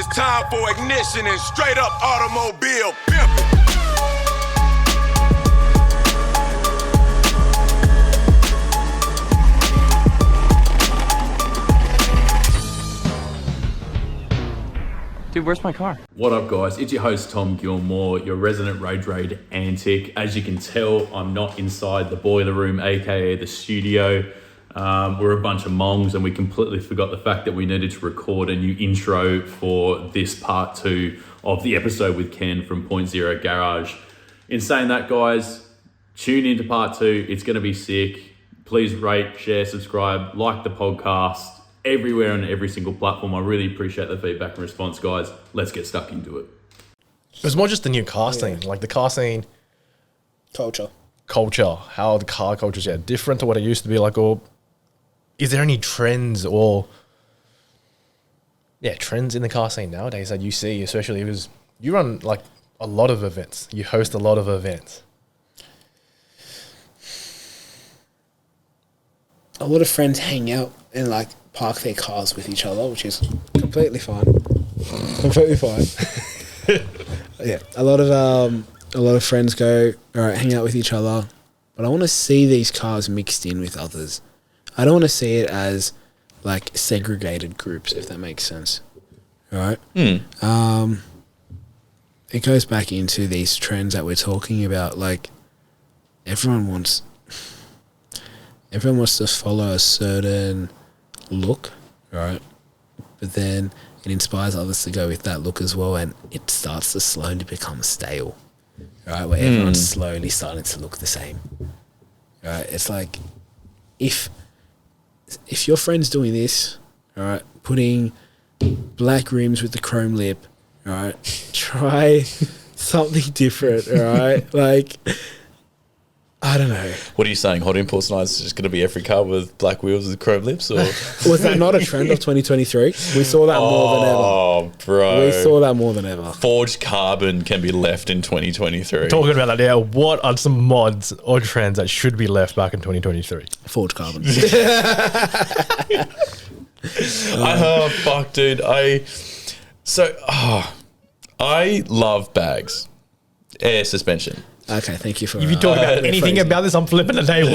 It's time for ignition and straight up automobile pimping. Dude, where's my car? What up, guys? It's your host, Tom Gilmore, your resident Rage Raid antic. As you can tell, I'm not inside the boiler room, aka the studio. We're a bunch of mongs and we completely forgot the fact that we needed to record a new intro for this part 2 of the episode with Ken from Point Zero Garage. In saying that, guys, tune into part 2. It's going to be sick. Please rate, share, subscribe, like the podcast. Everywhere on every single platform. I really appreciate the feedback and response, guys. Let's get stuck into it. It was more just the new car scene, like the car scene culture, how the car culture is different to what it used to be like, or is there any trends or trends in the car scene nowadays that you see, especially because you run like a lot of events, you host a lot of events. A lot of friends hang out and like park their cars with each other, which is completely fine. Yeah, a lot of friends go, all right, hang out with each other, but I want to see these cars mixed in with others. I don't want to see it as like segregated groups, if that makes sense. All right. It goes back into these trends that we're talking about. Like everyone wants to follow a certain look, right? But then it inspires others to go with that look as well, and it starts to slowly become stale, right? Where everyone's slowly starting to look the same, right? It's like if your friend's doing this, all right, putting black rims with the chrome lip, all right, try something different, all right? Like, I don't know. What are you saying? Hot Impulse Nights is just going to be every car with black wheels with chrome lips? Or was that not a trend of 2023? We saw that more than ever. Oh, bro. We saw that more than ever. Forged carbon can be left in 2023. Talking about that now, what are some mods or trends that should be left back in 2023? Forged carbon. Oh, fuck, dude. I love bags. Air suspension. Okay, thank you for... If you talk about anything about this, I'm flipping the table.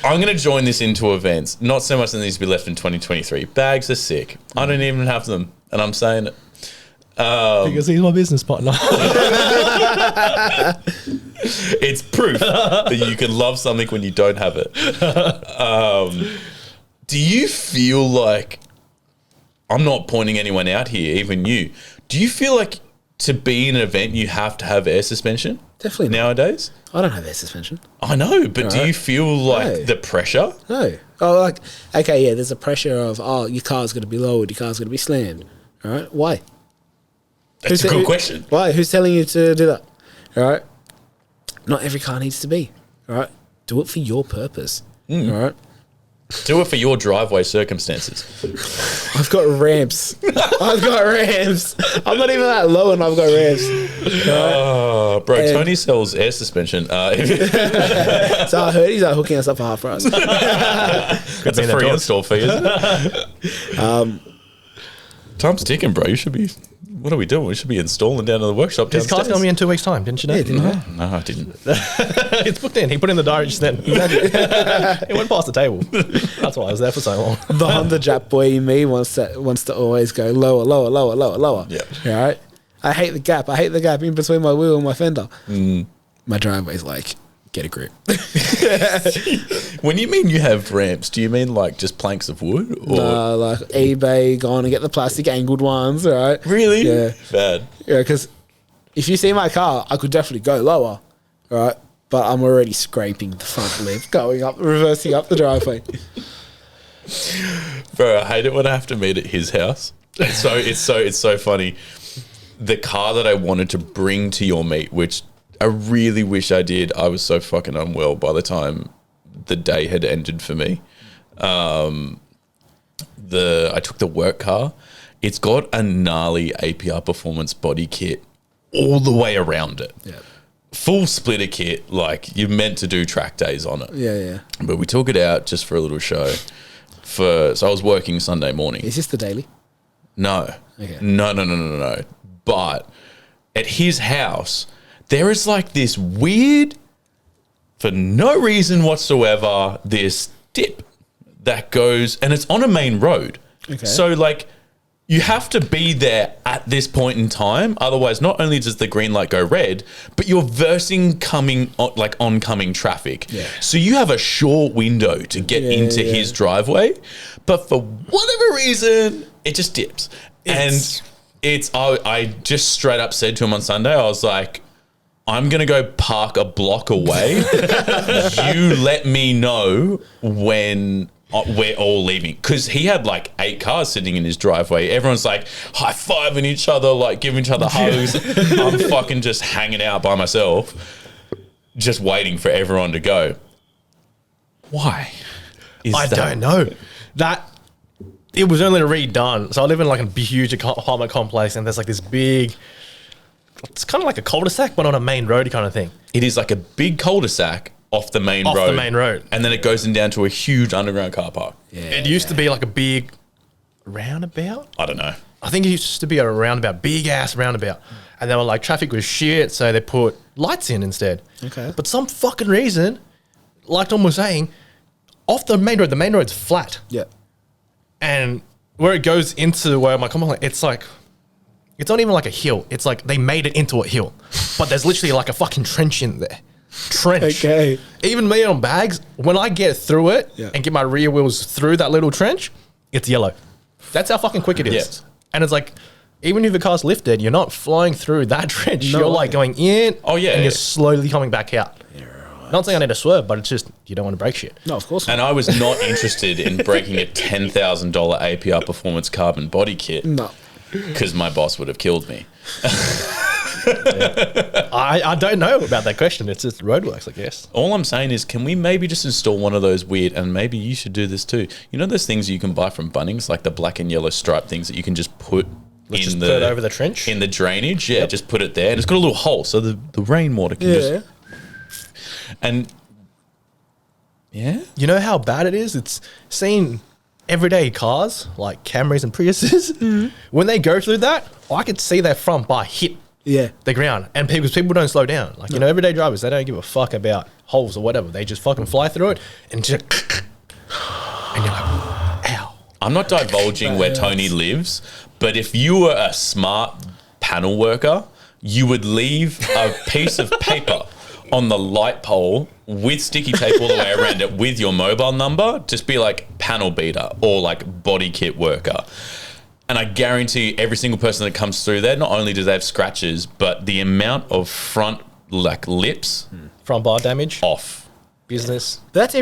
I'm going to join this into events. Not so much that needs to be left in 2023. Bags are sick. I don't even have them, and I'm saying it. Because he's my business partner. It's proof that you can love something when you don't have it. Do you feel like... I'm not pointing anyone out here, even you. Do you feel like to be in an event, you have to have air suspension? Definitely nowadays? I don't have air suspension. I know, but do you feel like the pressure? No. Oh, like, okay, yeah, there's a pressure of, your car's going to be lowered, your car's going to be slammed. All right, why? That's a good question. Why? Who's telling you to do that? All right? Not every car needs to be. All right? Do it for your purpose. All right? Do it for your driveway circumstances. I've got ramps. I'm not even that low and I've got ramps. Oh, bro, and Tony sells air suspension. So I heard he's hooking us up for half price. That's a free install fee, isn't it? Time's ticking, bro. You should be... What are we doing? We should be installing down to the workshop downstairs. His car's going to be in 2 weeks' time, didn't you know? Yeah, didn't you? No, I didn't. It's booked in. He put in the diary just then. He went past the table. That's why I was there for so long. The Honda Jap boy in me wants to always go lower. Yeah. All right? I hate the gap. In between my wheel and my fender. My driveway's like, get a grip. When you mean you have ramps, do you mean like just planks of wood? Or? No, like eBay, go on and get the plastic angled ones, all right? Really? Yeah. Bad. Yeah, because if you see my car, I could definitely go lower, all right? But I'm already scraping the front lip, reversing up the driveway. Bro, I hate it when I have to meet at his house. It's so funny. The car that I wanted to bring to your meet, which I really wish I did. I was so fucking unwell by the time the day had ended for me. I took the work car. It's got a gnarly APR Performance body kit all the way around it. Yeah. Full splitter kit, like you're meant to do track days on it. Yeah. But we took it out just for a little show. so I was working Sunday morning. Is this the daily? No. Okay. No. But at his house, there is like this weird, for no reason whatsoever, this dip that goes, and it's on a main road. Okay. So like, you have to be there at this point in time. Otherwise, not only does the green light go red, but you're versing oncoming traffic. Yeah. So you have a short window to get into his driveway. But for whatever reason, it just dips. I just straight up said to him on Sunday, I was like, I'm going to go park a block away. You let me know when we're all leaving. Because he had like 8 cars sitting in his driveway. Everyone's like high-fiving each other, like giving each other hugs. I'm fucking just hanging out by myself, just waiting for everyone to go. Why? I don't know. It was only redone. So I live in like a huge apartment complex, and there's like this big, it's kind of like a cul-de-sac, but on a main road kind of thing. It is like a big cul-de-sac off the main road. And then it goes down to a huge underground car park. Yeah. It used to be like a big roundabout. I don't know. I think it used to be a roundabout, big ass roundabout. And they were like, traffic was shit, so they put lights in instead. Okay. But some fucking reason, like Tom was saying, off the main road's flat. Yeah. And where it goes into where my complex, it's like, it's not even like a hill. It's like they made it into a hill. But there's literally like a fucking trench in there. Trench. Okay. Even me on bags, when I get through it and get my rear wheels through that little trench, it's yellow. That's how fucking quick it is. Yes. And it's like, even if the car's lifted, you're not flying through that trench. No you're way. like going in and you're slowly coming back out. Not saying I need to swerve, but it's just, you don't want to break shit. No, of course not. And I was not interested in breaking a $10,000 APR performance carbon body kit. No. Because my boss would have killed me. I don't know about that question. It's just roadworks, I guess. All I'm saying is, can we maybe just install one of those weird, and maybe you should do this too. You know those things you can buy from Bunnings, like the black and yellow stripe things that you can just put Let's just put it over the trench? In the drainage, yeah, just put it there. And it's got a little hole so the rainwater can just... And... Yeah? You know how bad it is? It's seeing everyday cars, like Camrys and Priuses. When they go through that, I could see their front bar hit the ground. And because people don't slow down. Like, you know, everyday drivers, they don't give a fuck about holes or whatever. They just fucking fly through it and just... And you're like, ow. I'm not divulging where Tony lives, but if you were a smart panel worker, you would leave a piece of paper on the light pole with sticky tape all the way around it with your mobile number. Just be like panel beater or like body kit worker. And I guarantee every single person that comes through there, not only do they have scratches, but the amount of front like lips Front bar damage. off. Business. But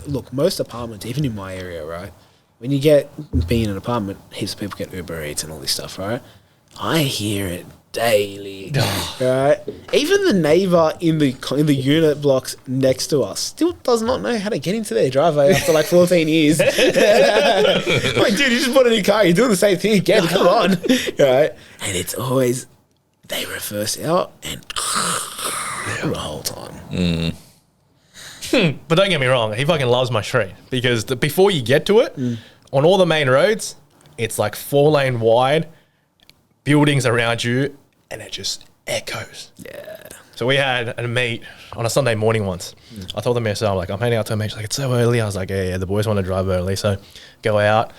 look, most apartments, even in my area, right? When you being in an apartment, heaps of people get Uber Eats and all this stuff, right? I hear it daily, right? Even the neighbor in the unit blocks next to us still does not know how to get into their driveway after like 14 years. Like, dude, you just bought a new car, you're doing the same thing again, come on. Right? And it's always, they reverse out and the whole time. But don't get me wrong, he fucking loves my street because before you get to it, on all the main roads, it's like 4-lane wide, buildings around you, and it just echoes. Yeah. So we had a meet on a Sunday morning once. I told the mate, I'm like, I'm heading out to a meet. She's like, it's so early. I was like, yeah, the boys want to drive early, so go out.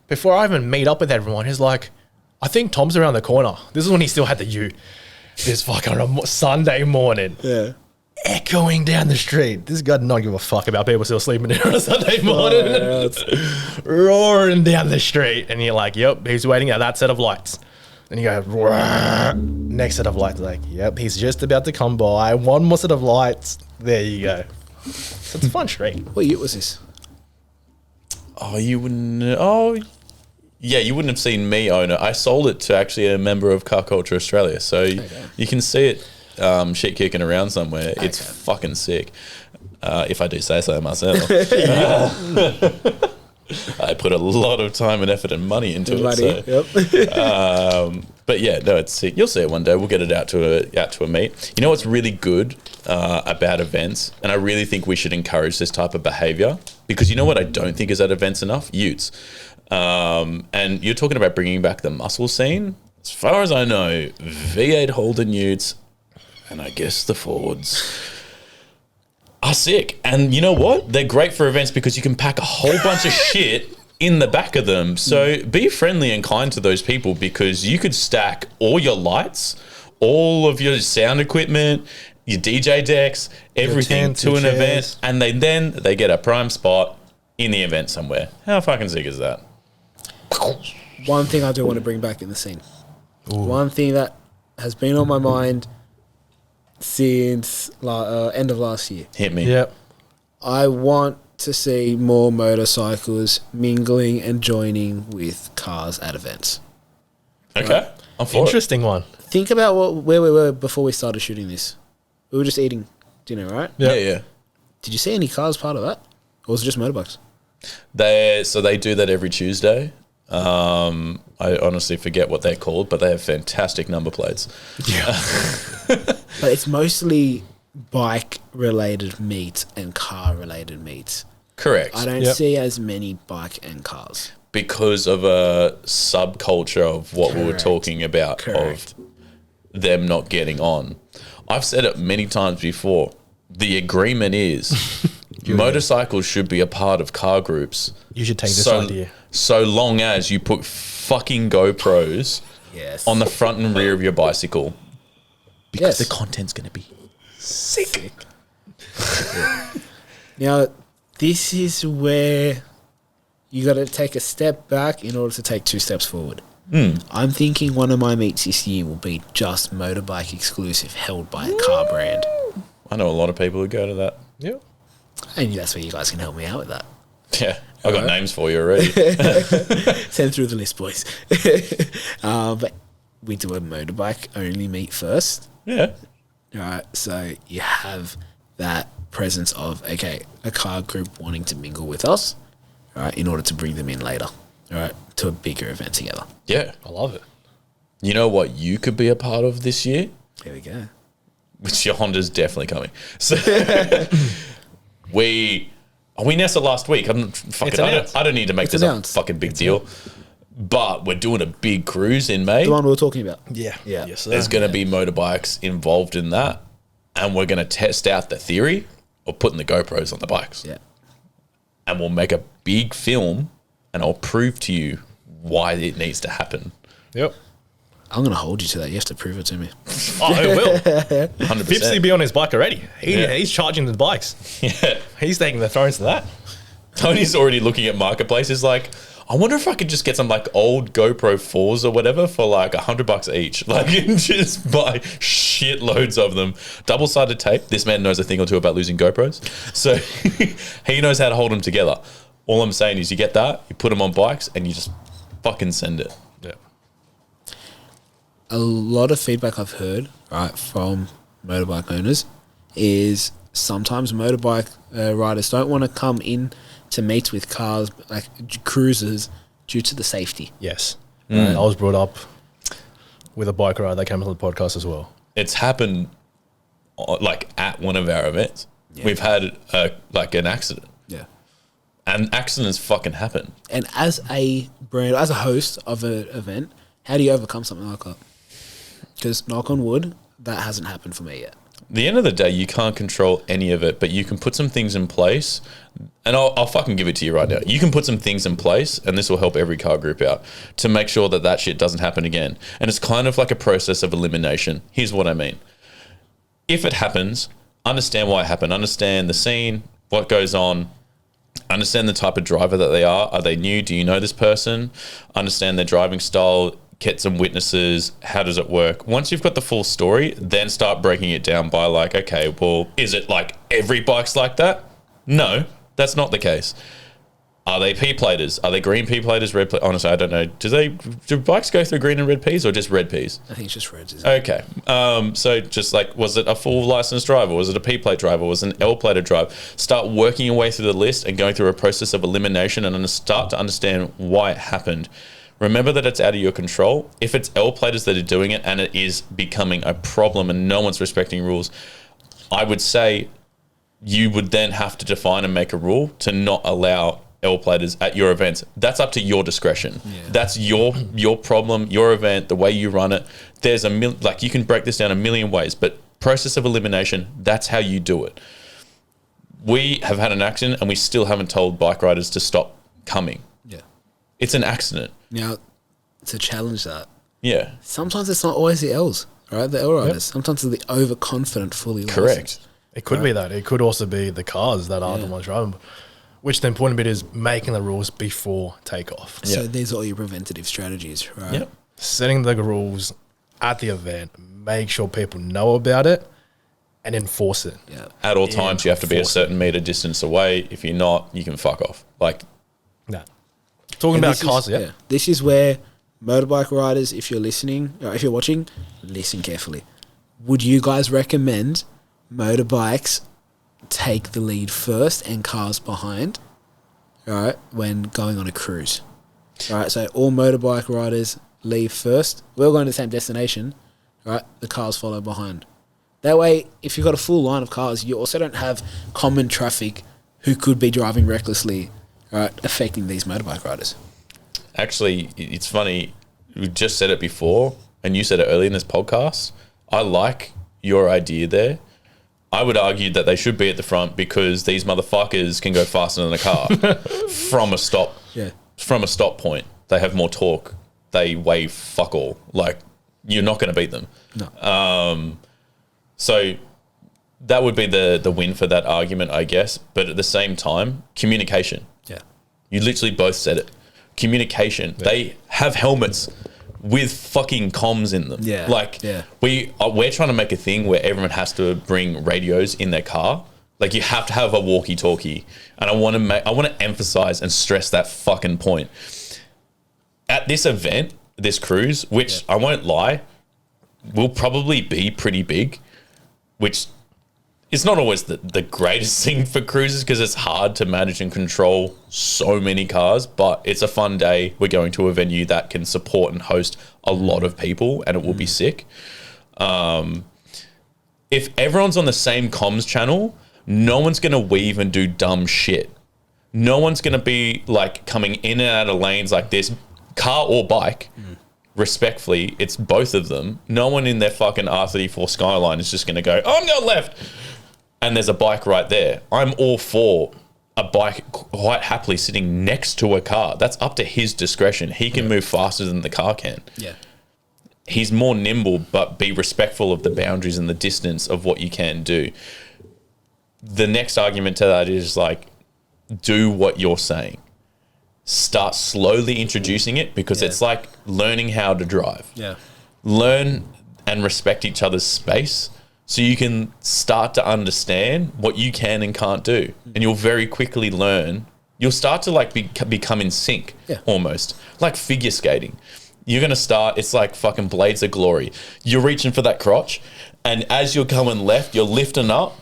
Before I even meet up with everyone, he's like, I think Tom's around the corner. This is when he still had the U. This fucking Sunday morning. Yeah. Echoing down the street. This guy did not give a fuck about people still sleeping there on a Sunday morning. Roaring down the street. And you're like, yep, he's waiting at that set of lights. And you go, next set of lights. Like, yep, he's just about to come by. One more set of lights. There you go. So it's a fun street. What year was this? Oh, you wouldn't... Oh, yeah, you wouldn't have seen me own it. I sold it to actually a member of Car Culture Australia. So you can see it shit kicking around somewhere. Okay. It's fucking sick. If I do say so myself. I put a lot of time and effort and money into it. So. But yeah, no, it's sick. You'll see it one day. We'll get it out to a meet. You know what's really good about events, and I really think we should encourage this type of behaviour, Because you know what I don't think is at events enough? Utes. And you're talking about bringing back the muscle scene. As far as I know, V8 Holden Utes, and I guess the Fords, are sick. And you know what? They're great for events because you can pack a whole bunch of shit in the back of them. So be friendly and kind to those people, because you could stack all your lights, all of your sound equipment, your DJ decks, everything tent, to your an chairs. event, and they get a prime spot in the event somewhere. How fucking sick is that? One thing I do want to bring back in the scene. One thing that has been on my mind since end of last year. Hit me. Yep. I want to see more motorcycles mingling and joining with cars at events. Okay. I'm for it. Interesting one. Think about where we were before we started shooting this. We were just eating dinner, right? Yeah. Did you see any cars part of that? Or was it just motorbikes? They do that every Tuesday. I honestly forget what they're called, but they have fantastic number plates. But it's mostly bike-related meets and car-related meets. Correct. I don't see as many bike and cars. Because of a subculture of what we were Correct. talking about, Correct. of them not getting on. I've said it many times before. The agreement is motorcycles should be a part of car groups. You should take this idea. So long as you put fucking GoPros Yes. on the front and rear of your bicycle. Because Yes. the content's going to be sick. Now, this is where you got to take a step back in order to take 2 steps forward. I'm thinking one of my meets this year will be just motorbike exclusive, held by a car brand. I know a lot of people who go to that. Yep. And that's where you guys can help me out with that. Yeah, I got names for you already. Send through the list, boys. But we do a motorbike only meet first. Yeah. All right, so you have that presence of, okay, a car group wanting to mingle with us, all right, in order to bring them in later, all right, to a bigger event together. Yeah. I love it. You know what you could be a part of this year? There we go. Which your Honda's definitely coming. So we announced it last week. I don't need to make It's this announced. a fucking big deal. But we're doing a big cruise in May. The one we were talking about. Yeah. Yeah. Yes, sir. There's going to be motorbikes involved in that. And we're going to test out the theory of putting the GoPros on the bikes. Yeah. And we'll make a big film and I'll prove to you why it needs to happen. Yep. I'm going to hold you to that. You have to prove it to me. Oh, it will. 100%. Fipsy be on his bike already. He's charging the bikes. Yeah. He's taking the thrones to that. Tony's already looking at Marketplace. He's like, I wonder if I could just get some like old GoPro 4s or whatever for like $100 each. Like, and just buy shitloads of them. Double-sided tape. This man knows a thing or two about losing GoPros. So he knows how to hold them together. All I'm saying is you get that, you put them on bikes, and you just fucking send it. Yeah. A lot of feedback I've heard, right, from motorbike owners is sometimes motorbike riders don't want to come in to meets with cars, like cruisers, due to the safety. Yes. I was brought up with a bike ride that came on the podcast as well. It's happened like at one of our events. Yeah. We've had like an accident. Yeah. And accidents fucking happen. And as a brand, as a host of an event, how do you overcome something like that? Because knock on wood, that hasn't happened for me yet. At the end of the day, you can't control any of it, but you can put some things in place. And I'll fucking give it to you right now. You can put some things in place, and this will help every car group out, to make sure that that shit doesn't happen again. And it's kind of like a process of elimination. Here's what I mean. If it happens, understand why it happened. Understand the scene, what goes on. Understand the type of driver that they are. Are they new? Do you know this person? Understand their driving style. Get some witnesses. How does it work? Once you've got the full story, then start breaking it down by like, okay, well, is it like every bike's like that? No, that's not the case. Are they P-platers? Are they green P-platers, red platers? Honestly, I don't know. Do bikes go through green and red Ps or just red Ps? I think it's just reds, isn't it? Okay. So just like, was it a full licensed driver? Was it a P-plate driver? Was it an L-plated driver? Start working your way through the list and going through a process of elimination and then start to understand why it happened. Remember that it's out of your control. If it's L-platers that are doing it and it is becoming a problem and no one's respecting rules, I would say you would then have to define and make a rule to not allow L platers at your events. That's up to your discretion. That's your problem, your event, the way you run it. There's you can break this down a million ways, but process of elimination, that's how you do it. We have had an accident and we still haven't told bike riders to stop coming. Yeah. It's an accident. Now, to challenge that, Yeah. sometimes it's not always the L's, right? The L riders. Sometimes it's the overconfident, fully Correct. licensed. It could be that. It could also be the cars that are the ones driving. Which the important bit is making the rules before takeoff. So Yeah. these are all your preventative strategies, right? Yep. Setting the rules at the event, make sure people know about it, and enforce it. Yeah. At all times, you have to be a enforce it. certain meter distance away. If you're not, you can fuck off. Like, Nah. Talking And about this is- cars, yeah. This is where motorbike riders, if you're listening, or if you're watching, listen carefully. Would you guys recommend motorbikes take the lead first and cars behind, right, when going on a cruise? All right, so all motorbike riders leave first. We're going to the same destination, right? The cars follow behind. That way, if you've got a full line of cars, you also don't have common traffic who could be driving recklessly, right, affecting these motorbike riders. actually, it's funny. We just said it before, and you said it earlier in this podcast. I like your idea there. I would argue that they should be at the front because these motherfuckers can go faster than a car from a stop. Yeah. From a stop point, they have more torque. They weigh fuck all. Like, you're not going to beat them. No. So that would be the win for that argument, I guess. But at the same time, communication. Yeah. You literally both said it. Communication. Yeah. They have helmets with fucking comms in them. Yeah. Like, Yeah. we're trying to make a thing where everyone has to bring radios in their car. Like, you have to have a walkie-talkie. And I want to emphasize and stress that fucking point. At this event, this cruise, which I won't lie, will probably be pretty big, which is not always the greatest thing for cruises because it's hard to manage and control so many cars, but it's a fun day. We're going to a venue that can support and host a lot of people, and it will be sick. If everyone's on the same comms channel, no one's going to weave and do dumb shit. No one's going to be like coming in and out of lanes like this, car or bike. Respectfully, it's both of them. No one in their fucking R34 Skyline is just going to go, oh, I'm going left. And there's a bike right there. I'm all for a bike quite happily sitting next to a car. That's up to his discretion. He can move faster than the car can. Yeah. He's more nimble, but be respectful of the boundaries and the distance of what you can do. The next argument to that is like, do what you're saying. Start slowly introducing it because it's like learning how to drive. Yeah. Learn and respect each other's space so you can start to understand what you can and can't do. And you'll very quickly learn. You'll start to like become in sync almost, like figure skating. You're going to start, it's like fucking Blades of Glory. You're reaching for that crotch, and as you're going left, you're lifting up.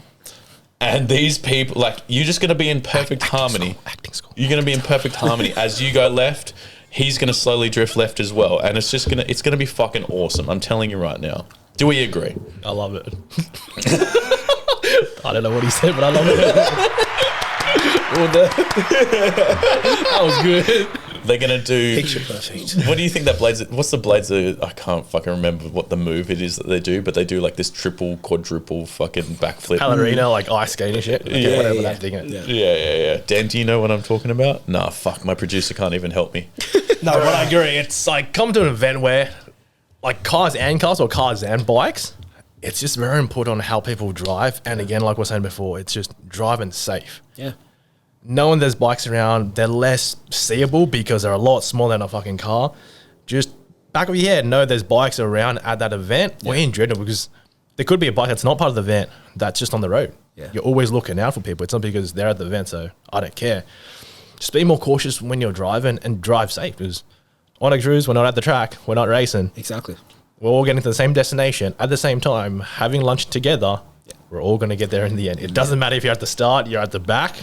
And these people, like, you're just going to be in perfect harmony. Acting school. You're going to be in perfect harmony. As you go left, he's going to slowly drift left as well. And it's just going to be fucking awesome. I'm telling you right now. Do we agree? I love it. I don't know what he said, but I love it. That was good. They're going to do... Picture perfect. What do you think that Blades... What's the Blades of... I can't fucking remember what the move it is that they do, but they do like this triple, quadruple fucking backflip. Ballerina, like ice skating shit. Okay, whatever yeah. that thing is. Yeah. Dan, do you know what I'm talking about? Nah, fuck. My producer can't even help me. No, but I agree. It's like come to an event where, like cars and cars or cars and bikes, it's just very important on how people drive. And again, like we were saying before, it's just driving safe. Yeah. Knowing there's bikes around, they're less seeable because they're a lot smaller than a fucking car. Just back of your head, know there's bikes around at that event or in general because there could be a bike that's not part of the event that's just on the road. Yeah. You're always looking out for people. It's not because they're at the event, so I don't care. Just be more cautious when you're driving and drive safe because on a cruise, we're not at the track, we're not racing. Exactly. We're all getting to the same destination at the same time, having lunch together. We're all going to get there in the end. It doesn't matter if you're at the start, you're at the back.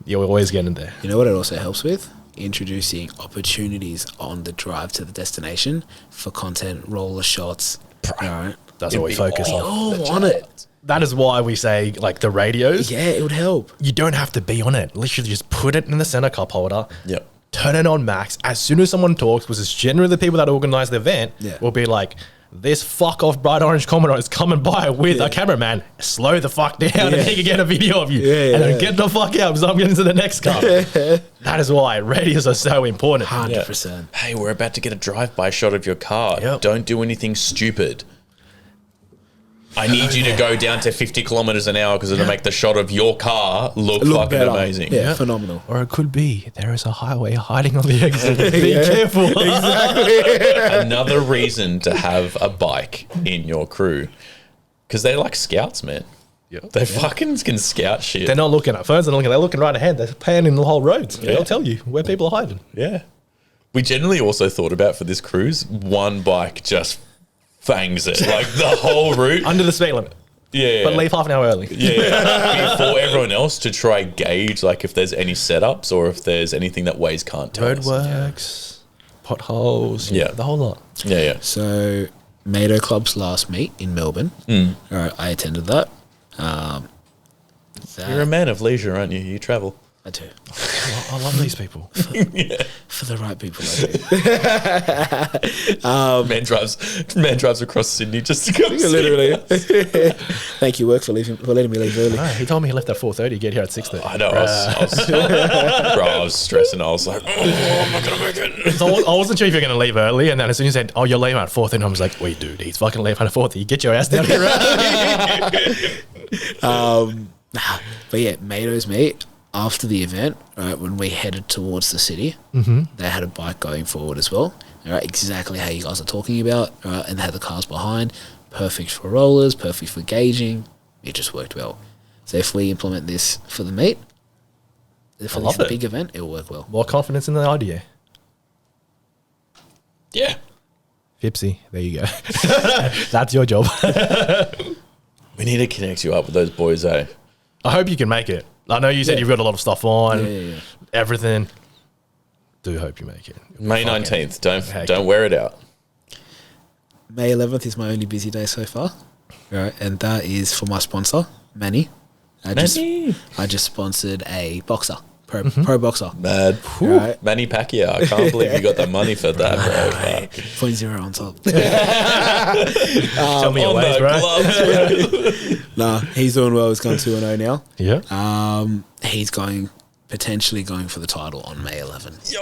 You're always getting there. You know what it also helps with? Introducing opportunities on the drive to the destination for content, roller shots. All right. That's what we focus on. Oh, on it. That is why we say, like, the radios, Yeah, it would help. you don't have to be on it. Literally just put it in the center cup holder. Yep. Turn it on max. As soon as someone talks, because it's generally the people that organize the event, will be like, this fuck off bright orange Commodore is coming by with a cameraman. Slow the fuck down and he can get a video of you. And then get the fuck out because I'm getting to the next car. That is why radios are so important. 100%. Hey, we're about to get a drive-by shot of your car. Yep. Don't do anything stupid. I need you to go down to 50 kilometers an hour because it'll make the shot of your car look fucking better. amazing. Yeah, phenomenal. Or it could be there is a highway hiding on the exit. Be careful. Another reason to have a bike in your crew because they're like scouts, man. They fucking can scout shit. They're not looking at phones. They're looking right ahead. They're panning the whole roads. Yeah. They'll tell you where people are hiding. Yeah. We generally also thought about for this cruise, one bike just fangs it. Like the whole route. Under the speed limit. Yeah. But leave half an hour early. Yeah. Before everyone else to try gauge like if there's any setups or if there's anything that Waze can't tell us. Roadworks, potholes, the whole lot. Yeah, yeah. So, Mado Club's last meet in Melbourne. All right, I attended that. You're a man of leisure, aren't you? You travel. I do. I love these people. For the right people, I do. Man drives across Sydney just to go see Literally. Thank you, work, for letting me leave early. No, he told me he left at 4:30, get here at 6:30. I know. I was stressing. I was like, oh, I'm not going to make it. So I wasn't sure if you're going to leave early, and then as soon as you said, "Oh, you're leaving at 4:30," I was like, "Wait, dude, he's fucking leaving at 4:30. Get your ass down here early." But yeah, Mado's meet. After the event, right, when we headed towards the city, they had a bike going forward as well. All right, exactly how you guys are talking about, right, and they had the cars behind. Perfect for rollers, perfect for gauging. It just worked well. So if we implement this for the meet, for this big event, it'll work well. More confidence in the idea. Yeah. Fipsy, there you go. That's your job. We need to connect you up with those boys, eh? I hope you can make it. I know you said you've got a lot of stuff on, Yeah. everything. Do hope you make it. May Fucking 19th. heck. Don't wear it out. May 11th is my only busy day so far, right, and that is for my sponsor, Manny. I just sponsored a boxer, pro boxer. Mad. Right. Manny Pacquiao. I can't believe you got the money for that, bro. Fuck. 0.0 on top. Tell me your On ways, the bro. gloves. Nah, he's doing well. He's gone 2-0 now. Yeah. He's potentially going for the title on May 11th.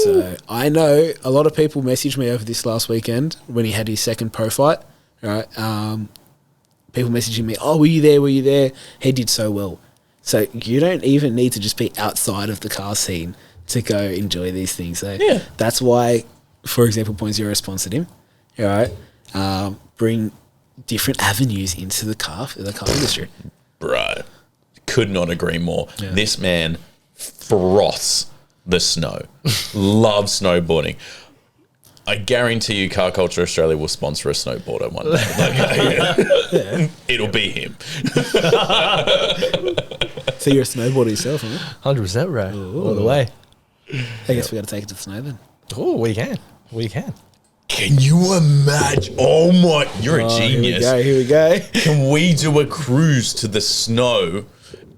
So I know a lot of people messaged me over this last weekend when he had his second pro fight. Right. People messaging me, "Oh, were you there? Were you there?" He did so well. So you don't even need to just be outside of the car scene to go enjoy these things. So that's why, for example, 0.0 sponsored him. All right. Bring different avenues into the car industry. Bro, could not agree more. This man froths the snow, loves snowboarding. I guarantee you Car Culture Australia will sponsor a snowboarder one day. It'll be him. So you're a snowboarder yourself, huh? 100%, bro. All the way. I guess we got to take it to the snow then. Oh, we can. We can. Can you imagine? Oh my, you're a genius. Here we go. Can we do a cruise to the snow,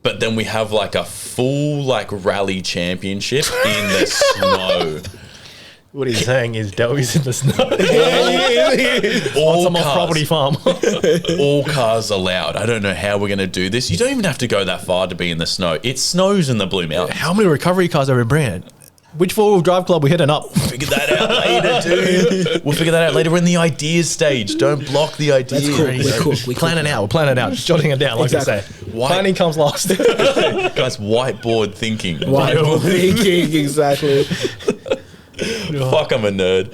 but then we have like a full like rally championship in the snow? What he's saying is Delby's in the snow. All Someone's property farm. all cars allowed. I don't know how we're going to do this. You don't even have to go that far to be in the snow. It snows in the Blue Mountains. How many recovery cars are we bringing? Which four-wheel drive club we hitting up? Figure that out later, dude. We'll figure that out later. We're in the ideas stage. Don't block the ideas. That's cool. We're cool. We're planning out. We're planning out. Just jotting it down, like Exactly. I say. Planning comes last. Guys, whiteboard thinking. Whiteboard thinking, exactly. Fuck, I'm a nerd.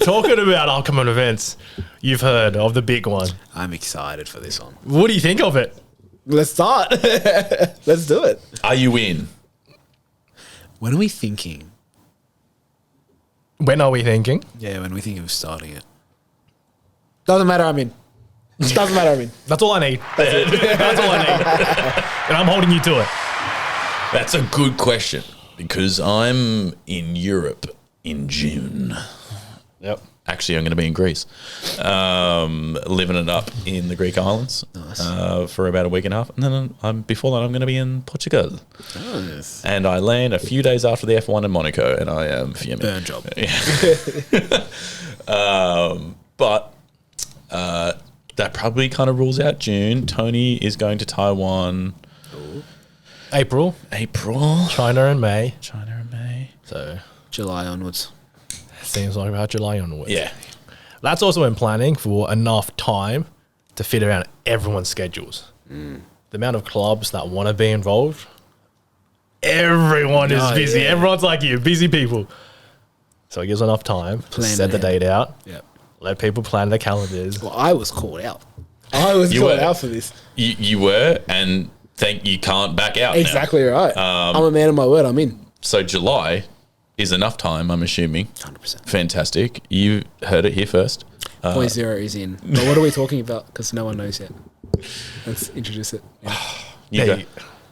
Talking about upcoming events, you've heard of the big one. I'm excited for this one. What do you think of it? Let's start. Let's do it. Are you in? When are we thinking? When are we thinking? Yeah, when we think of starting it. Doesn't matter, I'm in. Doesn't matter, I'm in. That's all I need. That's all I need. And I'm holding you to it. That's a good question because I'm in Europe in June. Yep. Actually, I'm going to be in Greece, living it up in the Greek islands for about a week and a half. And then before that, I'm going to be in Portugal. Nice. And I land a few days after the F1 in Monaco, and I am fuming. Burn job. But that probably kind of rules out June. Tony is going to Taiwan. April, China and May. So July onwards. seems like about July onwards. Yeah. That's also in planning for enough time to fit around everyone's schedules. The amount of clubs that want to be involved, everyone is busy. Yeah. Everyone's like you, busy people. So it gives enough time to Plan set the ahead. date out. Yep. Let people plan their calendars. Well, I was called out. I was You called were. out for this. You were, and you can't back out now. Exactly right. I'm a man of my word. I'm in. So July is enough time, I'm assuming. 100%. Fantastic. You heard it here first. Point zero is in. But what are we talking about? Because no one knows yet. Let's introduce it. Yeah. You go.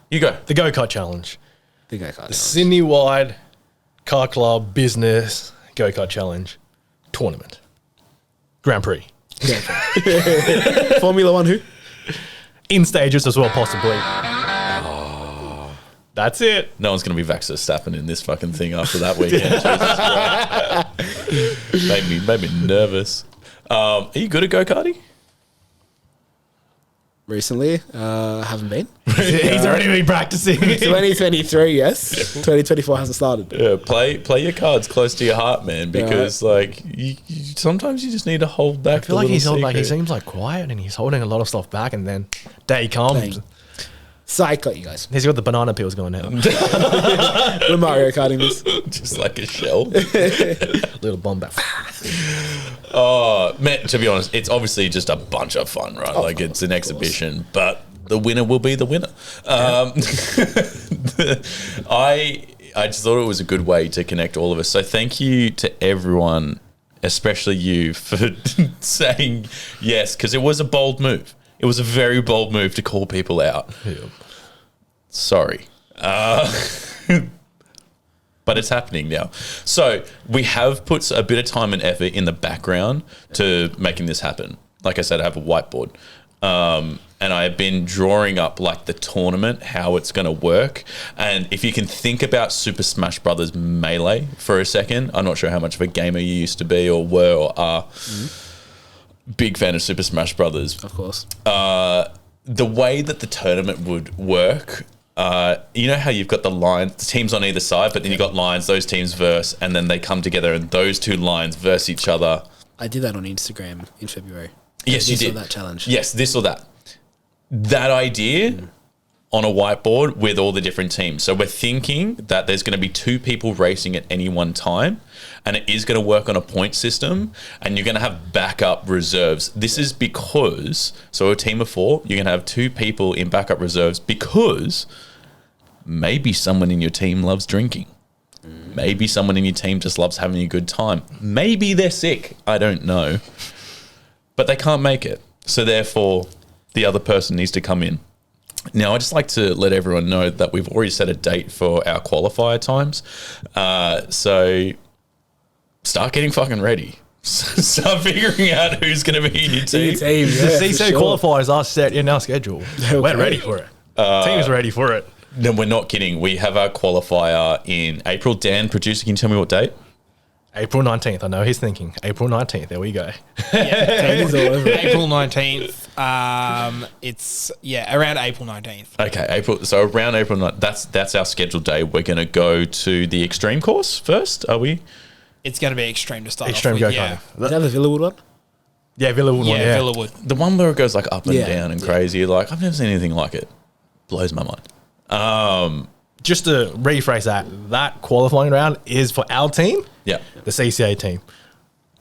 You go. The Go-Kart Challenge. The Go-Kart. The Sydney-wide car club business Go-Kart Challenge tournament. Grand Prix. Formula One who? In stages as well, possibly. That's it. No one's going to be Vax Verstappen in this fucking thing after that weekend. Jesus Christ. made me nervous. Are you good at go-karting? Recently, haven't been. He's already been practicing. 2023, yes. 2024 hasn't started. Yeah, play your cards close to your heart, man, because like you sometimes you just need to hold back. I feel like he seems like quiet and he's holding a lot of stuff back, and then day comes. Bang. Psych, got you guys. He's got the banana peels going out. We're Mario Karting this. just like a shell. Little bomb back. Oh, man, to be honest, it's obviously just a bunch of fun, right? Of Like course, it's an of exhibition, but the winner will be the winner. I just thought it was a good way to connect all of us. So thank you to everyone, especially you, for saying yes, because it was a bold move. It was a very bold move to call people out. Yeah. Sorry. But it's happening now. So we have put a bit of time and effort in the background to making this happen. Like I said, I have a whiteboard. And I have been drawing up like the tournament, how it's going to work. And if you can think about Super Smash Brothers Melee for a second, I'm not sure how much of a gamer you used to be or were or are. Big fan of Super Smash Brothers. Of course. The way that the tournament would work, you know how you've got the teams on either side, but then you've got lines, those teams verse, and then they come together and those two lines verse each other. I did that on Instagram in February. Yes, you This or did. that challenge. Yes, this or that. That idea on a whiteboard with all the different teams. So we're thinking that there's going to be two people racing at any one time, and it is going to work on a point system, and you're going to have backup reserves. This is because, so a team of 4, you're going to have 2 people in backup reserves because maybe someone in your team loves drinking. Maybe someone in your team just loves having a good time. Maybe they're sick. I don't know. But they can't make it. So therefore, the other person needs to come in. Now, I'd just like to let everyone know that we've already set a date for our qualifier times. So start getting fucking ready. Start figuring out who's going to be in your team. Team, The yeah, for CC sure. qualifiers are set in our schedule. We're ready for it. Team's ready for it. No, we're not kidding. We have our qualifier in April. Dan, producer, can you tell me what date? April 19th. I know he's thinking. April 19th. There we go. Tony's all over it. April 19th. It's around April 19th. Okay, April. So around April 9th, that's our scheduled day. We're going to go to the extreme course first, are we? It's going to be extreme to start Extreme off with. go-karting. Is that the Villawood one? Yeah, Villawood one. Yeah. Villawood. The one where it goes like up and Yeah, down and yeah. crazy. Like, I've never seen anything like it. Blows my mind. Just to rephrase that qualifying round is for our team, Yeah. the CCA team,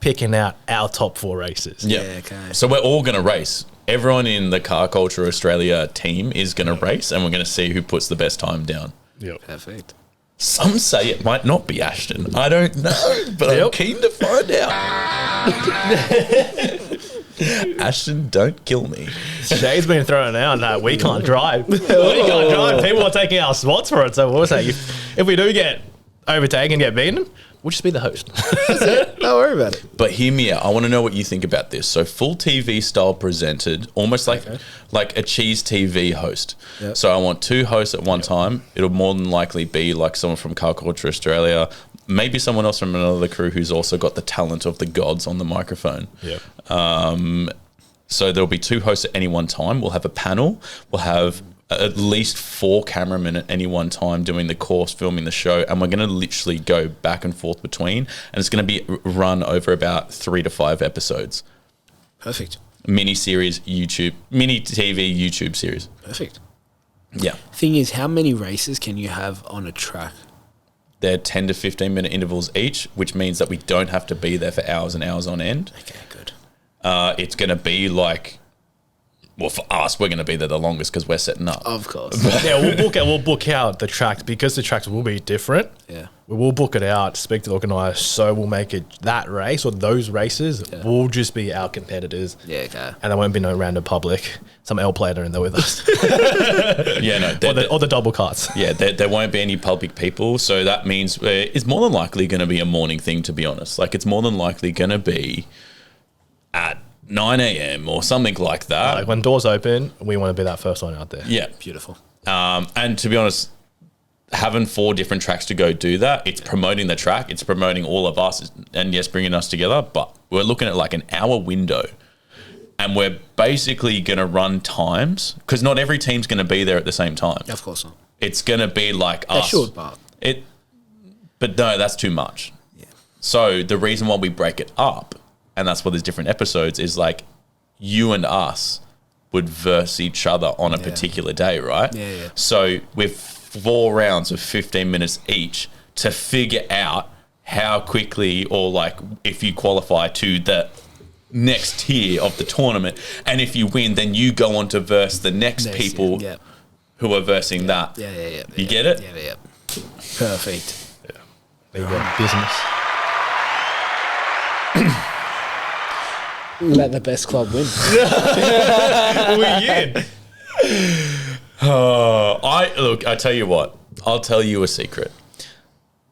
picking out our top 4 races. Yeah. okay. So we're all going to race. Everyone in the Car Culture Australia team is going to race, and we're going to see who puts the best time down. Yep. Perfect. Some say it might not be Ashton. I don't know, but I'm Yep. keen to find out. Ashton, don't kill me. Shay's been throwing out that we can't drive. We can't drive. People are taking our spots for it. So we'll say if we do get overtake and get beaten, we'll just be the host. Don't worry about it. But hear me out. I want to know what you think about this. So full TV style presented, almost like a cheese TV host. Yep. So I want 2 hosts at one time. It'll more than likely be like someone from Car Culture Australia, maybe someone else from another crew who's also got the talent of the gods on the microphone. Yeah. So there'll be 2 hosts at any one time. We'll have a panel. We'll have at least 4 cameramen at any one time doing the course, filming the show, and we're going to literally go back and forth between, and it's going to be run over about 3 to 5 episodes. Perfect. Mini series, YouTube, mini TV YouTube series. Perfect. Yeah. Thing is, how many races can you have on a track? They're 10 to 15 minute intervals each, which means that we don't have to be there for hours and hours on end. Okay, good. It's going to be like, well, for us, we're going to be there the longest because we're setting up. Of course. Yeah, we'll book out the track because the tracks will be different. Yeah. We will book it out, speak to the organizer, so we'll make it that race or those races will just be our competitors. Yeah, okay. And there won't be no random public, some L plater in there with us. Yeah, no. or the double carts. Yeah, there won't be any public people. So that means it's more than likely going to be a morning thing, to be honest. Like, it's more than likely going to be at 9 a.m. or something like that. Like when doors open, we want to be that first one out there. Yeah. Beautiful. And to be honest, having 4 different tracks to go do that, it's promoting the track, it's promoting all of us, and yes, bringing us together. But we're looking at like an hour window, and we're basically going to run times because not every team's going to be there at the same time. Of course not. It's going to be like They us. should, but But no, that's too much. yeah. So the reason why we break it up, and that's why there's different episodes, is like you and us would verse each other on a particular day, right? Yeah, yeah. So with 4 rounds of 15 minutes each to figure out how quickly, or like if you qualify to the next tier of the tournament, and if you win, then you go on to verse the next people Yeah. who are versing that. Yeah. You get it? Yeah. Perfect. There you go. Business. Let the best club win. Weird. I tell you what, I'll tell you a secret.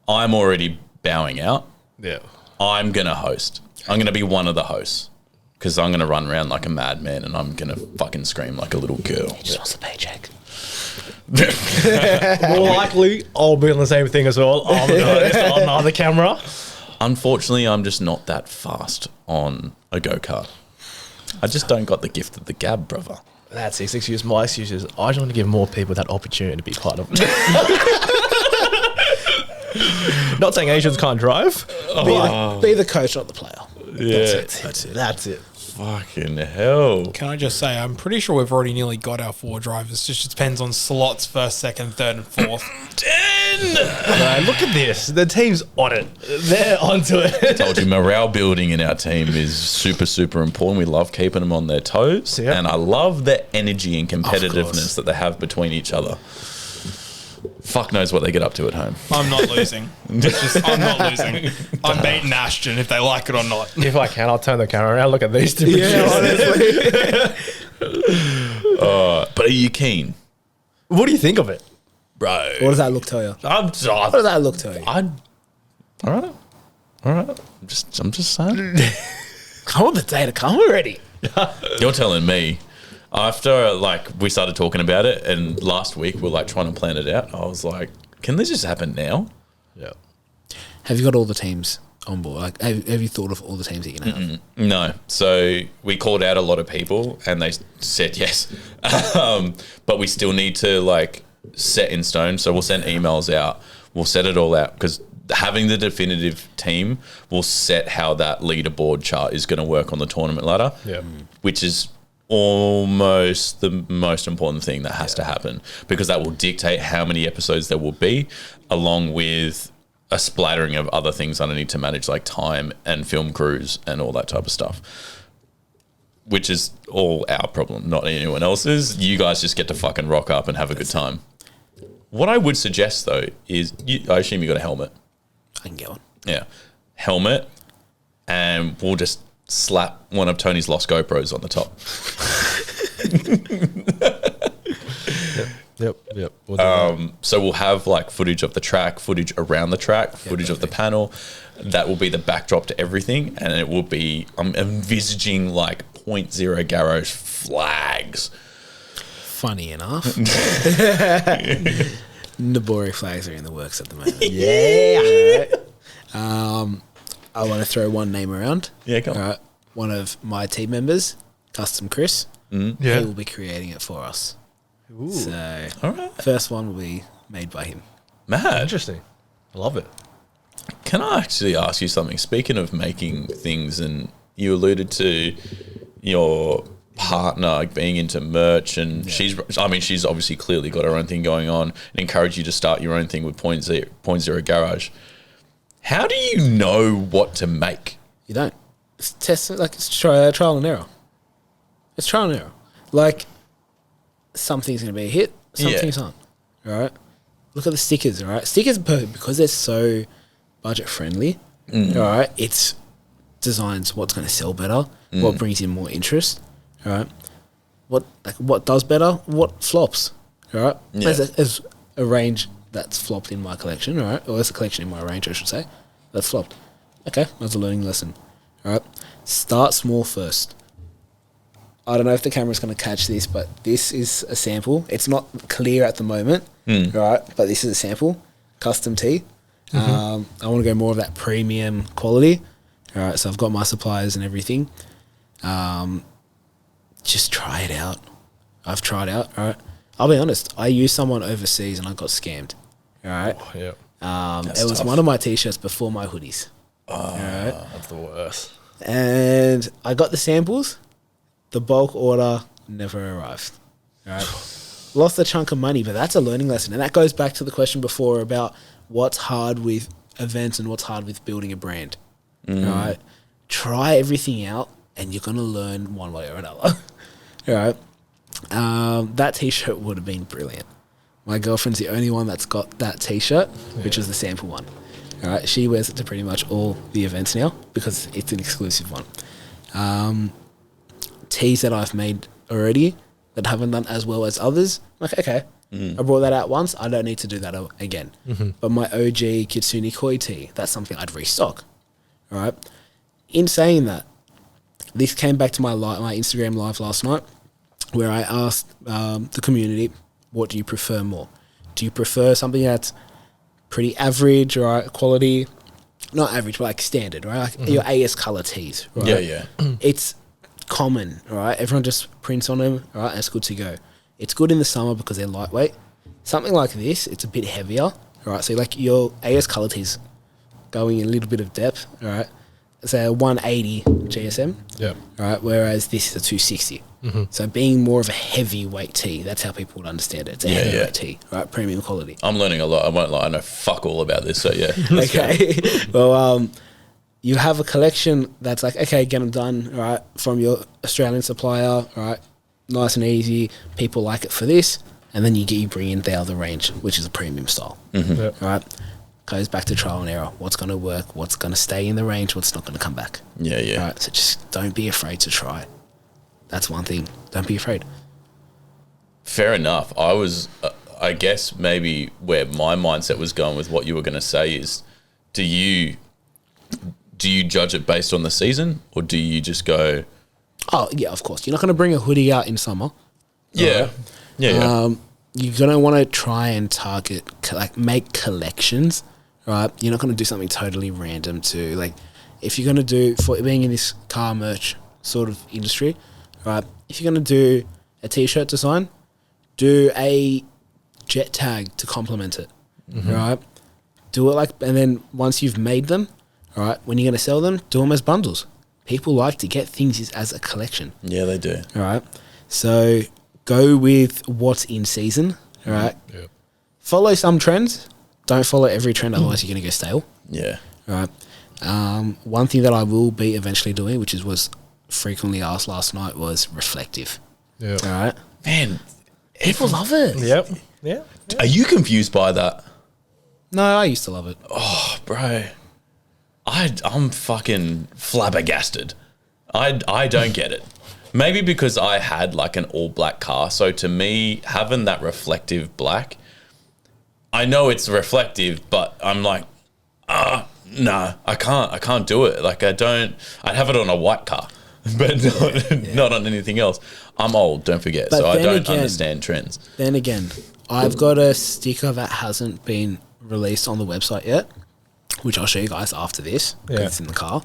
I'm already bowing out. Yeah. I'm going to host. I'm going to be one of the hosts because I'm going to run around like a madman and I'm going to fucking scream like a little girl. Just wants a paycheck. More likely, I'll be on the same thing as well. On another camera. Unfortunately, I'm just not that fast on a go-kart. I just don't got the gift of the gab, brother. That's his excuse. My excuse is I just want to give more people that opportunity to be part of it. Not saying Asians can't drive. Be the coach, not the player. Yeah. That's it. Fucking hell. Can I just say, I'm pretty sure we've already nearly got our 4 drivers. Just depends on slots, first, second, third, and fourth. 10! No, look at this. The team's on it. They're onto it. Told you, morale building in our team is super, super important. We love keeping them on their toes. Yeah. And I love the energy and competitiveness that they have between each other. Fuck knows what they get up to at home. I'm not losing. I'm not losing. I'm beating Ashton if they like it or not. If I can, I'll turn the camera around. Look at these two. But are you keen? What do you think of it? Bro. What does that look tell you? I'm What does that look tell you? all right. I'm just saying. I want the day to come already. You're telling me. After like we started talking about it, and last week we were like trying to plan it out, I was like, "Can this just happen now?" Yeah. Have you got all the teams on board? Like, have you thought of all the teams that you can have? No. So we called out a lot of people, and they said yes, but we still need to like set in stone. So we'll send emails out. We'll set it all out because having the definitive team will set how that leaderboard chart is going to work on the tournament ladder. Yeah. Which is almost the most important thing that has to happen, because that will dictate how many episodes there will be, along with a splattering of other things that I need to manage, like time and film crews and all that type of stuff, which is all our problem, not anyone else's. You guys just get to fucking rock up and have a good time. What I would suggest though is, I assume you got a helmet. I can get one. Yeah. Helmet, and we'll just slap one of Tony's lost GoPros on the top. Yep. We'll do that. So we'll have like footage of the track, footage around the track, footage of the panel. That will be the backdrop to everything, and it will be. I'm envisaging like 0.0 garage flags. Funny enough, Nabori flags are in the works at the moment. I want to throw one name around. Yeah, come on. All right. One of my team members, Custom Chris, he will be creating it for us. So, All right. first one will be made by him. Mad. Interesting. I love it. Can I actually ask you something? Speaking of making things, and you alluded to your partner being into merch, and she's obviously clearly got her own thing going on, and encouraged you to start your own thing with point zero Garage. How do you know what to make? You don't. It's test, like it's trial and error. It's trial and error. Like, something's going to be a hit, some things aren't. All right? Look at the stickers, all right? Stickers, because they're so budget friendly, all right? It's designs what's going to sell better, what brings in more interest, all right? What does better, what flops, all right? Yeah. There's a range that's flopped in my collection, all right? Or there's a collection in my range, I should say, that's flopped. Okay, that's a learning lesson, all right? Start small first. I don't know if the camera's going to catch this, but this is a sample. It's not clear at the moment, right? But this is a sample, custom tee. I want to go more of that premium quality. All right, so I've got my suppliers and everything. Just try it out. I've tried out. All right, I'll be honest. I used someone overseas and I got scammed. All right, Yeah. it was one of my t-shirts before my hoodies. All right, That's the worst. and I got the samples. The bulk order never arrived. All right. Lost a chunk of money, but that's a learning lesson. And that goes back to the question before about what's hard with events and what's hard with building a brand. All right. Try everything out and you're going to learn one way or another. All right. That t-shirt would have been brilliant. My girlfriend's the only one that's got that t-shirt, which is the sample one. All right. She wears it to pretty much all the events now because it's an exclusive one. Teas that I've made already that haven't done as well as others, I'm like, okay, I brought that out once, I don't need to do that again. But my OG Kitsune Koi tea, that's something I'd restock. All right. In saying that, this came back to my Instagram live last night where I asked the community, what do you prefer more? Do you prefer something that's pretty average, right, quality, not average, but like standard, right? Like your AS color teas, right? Yeah. It's common, all right? Everyone just prints on them, all right? And it's good to go. It's good in the summer because they're lightweight. Something like this, it's a bit heavier, all right? So like your AS color teas going in a little bit of depth, all right? It's a 180 GSM, Yeah. all right? Whereas this is a 260. So being more of a heavyweight tea, that's how people would understand it. It's a heavyweight tea, all right? Premium quality. I'm learning a lot. I won't lie. I know fuck all about this. So yeah. Okay. Well, you have a collection that's like, okay, get them done, all right, from your Australian supplier, all right, nice and easy. People like it for this, and then you bring in the other range, which is a premium style. Yeah. All right, goes back to trial and error. What's going to work? What's going to stay in the range? What's not going to come back? Yeah. All right, so just don't be afraid to try. That's one thing. Don't be afraid. Fair enough. I was, I guess maybe where my mindset was going with what you were going to say is, do you judge it based on the season, or do you just go? Oh yeah, of course. You're not going to bring a hoodie out in summer. Yeah. Right? Yeah. You're going to want to try and target, make collections, right? You're not going to do something totally random too. Like, if you're going to do, for being in this car merch sort of industry, right? If you're going to do a t-shirt design, do a jet tag to complement it, right? Do it like, and then once you've made them, all right, when you're going to sell them, do them as bundles. People like to get things as a collection. Yeah, they do. All right. So go with what's in season. All right. Yeah. Follow some trends. Don't follow every trend, otherwise you're going to go stale. Yeah. All right. One thing that I will be eventually doing, which was frequently asked last night, was reflective. Yeah. All right. Man, People love it. Yep. Yeah. are you confused by that? No, I used to love it. Oh, bro. I'm fucking flabbergasted. I don't get it. Maybe because I had like an all black car. So to me, having that reflective black, I know it's reflective, but I'm like, no, I can't do it. Like I'd have it on a white car, but not on anything else. I'm old, don't forget. But So I then don't again- understand trends. Then again, I've got a sticker that hasn't been released on the website yet, which I'll show you guys after this because Yeah. it's in the car.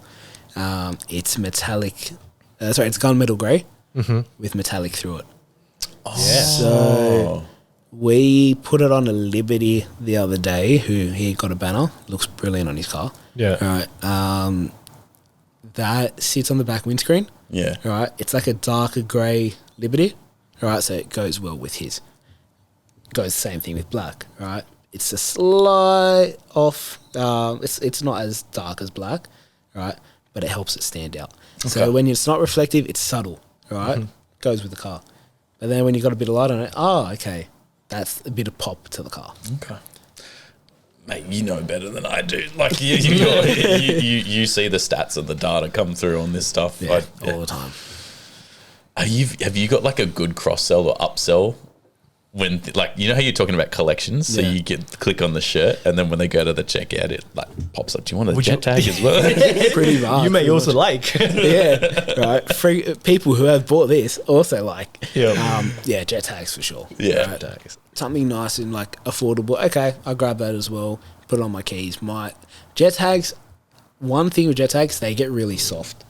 It's metallic. It's gunmetal grey with metallic through it. So we put it on a Liberty the other day. He got a banner. Looks brilliant on his car. Yeah. All right. That sits on the back windscreen. Yeah. All right. It's like a darker grey Liberty. All right. So it goes well with his. Goes the same thing with black. All right. It's a slight off. It's not as dark as black. All right. But it helps it stand out. So when it's not reflective, it's subtle. All right. Goes with the car. But then when you got a bit of light on it, okay. That's a bit of pop to the car. Okay. Mate, you know better than I do. Like you see the stats and the data come through on this stuff. Yeah, Like, all the time. have you got like a good cross sell or upsell when like you know how you're talking about collections, so Yeah. you click on the shirt and then when they go to the checkout it like pops up. Do you want a Would you- jet tag as well? Pretty much. You may pretty also much. like. Yeah, right. Free people who have bought this also like. Yeah. Jet tags for sure. Yeah. Right. Something nice and like affordable. Okay, I'll grab that as well. Put it on my keys. My jet tags. One thing with jet tags, they get really soft.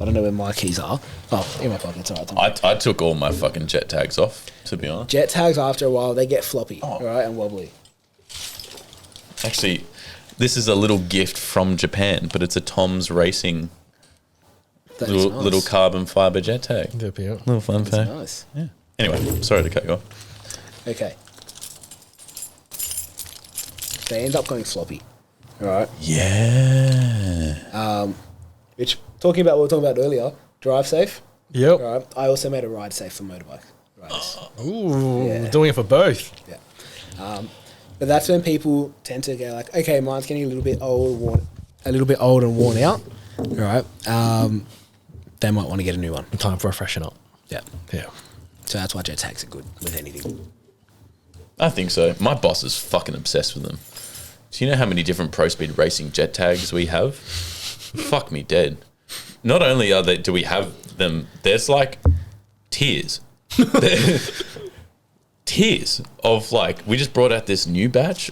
I don't know where my keys are. Oh, in my pocket. It's alright. I took all my fucking jet tags off, to be honest. Jet tags after a while they get floppy, right, and wobbly. Actually, this is a little gift from Japan, but it's a Tom's Racing That is little nice. carbon fiber jet tag. Yeah. Little fun That's fact. nice. Yeah. Anyway, sorry to cut you off. Okay. They end up going floppy. All right. Yeah. Which talking about what we were talking about earlier, drive safe. Yep. All right. I also made a ride safe for motorbike riders. Ooh, Yeah. doing it for both. Yeah. But that's when people tend to go like, okay, mine's getting a little bit old and worn out. All right. They might want to get a new one. Time for a freshen up. Yeah. Yeah. So that's why jet tags are good with anything. I think so. My boss is fucking obsessed with them. Do you know how many different pro speed racing jet tags we have? Fuck me dead. Not only do we have them, there's like tiers. Tiers of like, we just brought out this new batch.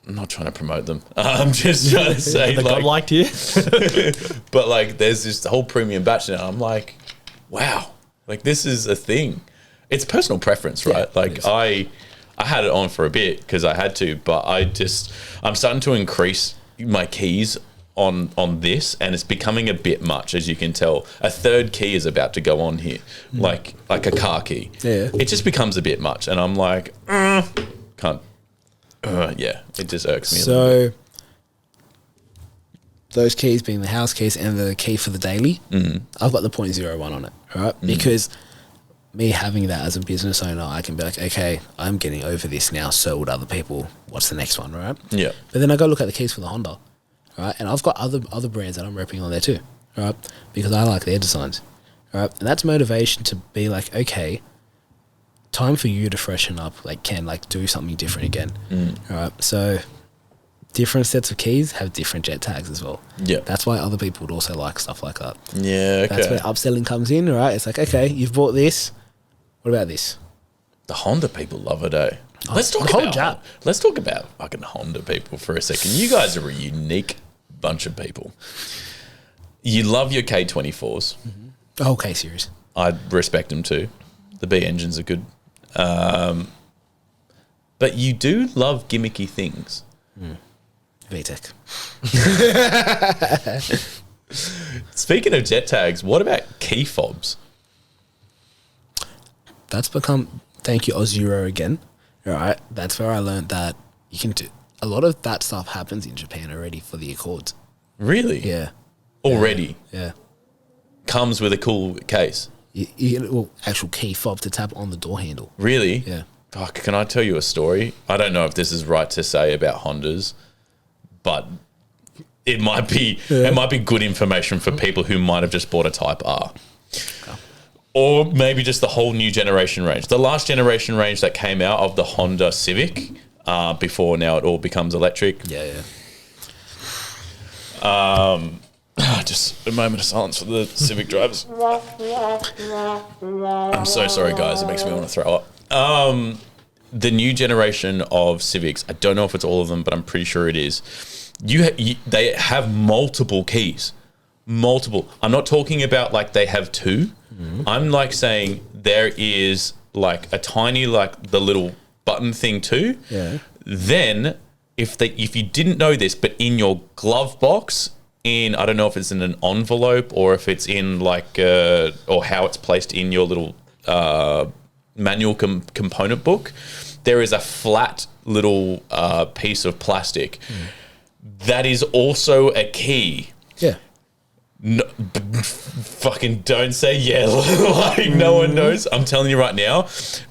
I'm not trying to promote them. I'm just trying to say The like, godlike here. but like there's this whole premium batch now. I'm like, wow, like this is a thing. It's personal preference, right? Yeah, Like it is. I had it on for a bit because I had to, but I'm starting to increase my keys on this, and it's becoming a bit much, as you can tell. A third key is about to go on here, like a car key. Yeah. It just becomes a bit much, and I'm like, can't. Yeah, it just irks me. A little bit. So those keys being the house keys and the key for the daily, I've got the 0.01 on it, right? Because me having that as a business owner, I can be like, okay, I'm getting over this now. So would other people. What's the next one, right? Yeah. But then I go look at the keys for the Honda, right? And I've got other brands that I'm repping on there too, right? Because I like their designs, right? And that's motivation to be like, okay, time for you to freshen up, like do something different again, right? So different sets of keys have different jet tags as well. Yeah. That's why other people would also like stuff like that. Yeah, That's okay. where upselling comes in, right? It's like, okay, you've bought this. What about this? The Honda people love it, eh? Let's talk the whole about jab. let's talk about fucking Honda people for a second. You guys are a unique bunch of people. You love your K24s. The whole K series. I respect them too. The B engines are good. But you do love gimmicky things. VTEC. Speaking of jet tags, what about key fobs? That's become, thank you, Ozuro again. All right. That's where I learned that you can do, a lot of that stuff happens in Japan already for the Accords. Really? Yeah. Already Yeah. comes with a cool case. You get a little actual key fob to tap on the door handle. Really? Yeah. Fuck, can I tell you a story? I don't know if this is right to say about Hondas, but it might be good information for people who might have just bought a Type R. or maybe just the whole new generation range. The last generation range that came out of the Honda Civic, before now it all becomes electric. Yeah. Just a moment of silence for the Civic drivers. I'm so sorry, guys. It makes me want to throw up. The new generation of Civics, I don't know if it's all of them, but I'm pretty sure it is. They have multiple keys. Multiple. I'm not talking about like they have two. I'm like saying there is like a tiny, like the little button thing too. Yeah. Then if you didn't know this, but in your glove box, I don't know if it's in an envelope or if it's in like or how it's placed in your little manual component book, there is a flat little piece of plastic that is also a key. Yeah. No, fucking don't say yeah. Like no one knows. I'm telling you right now,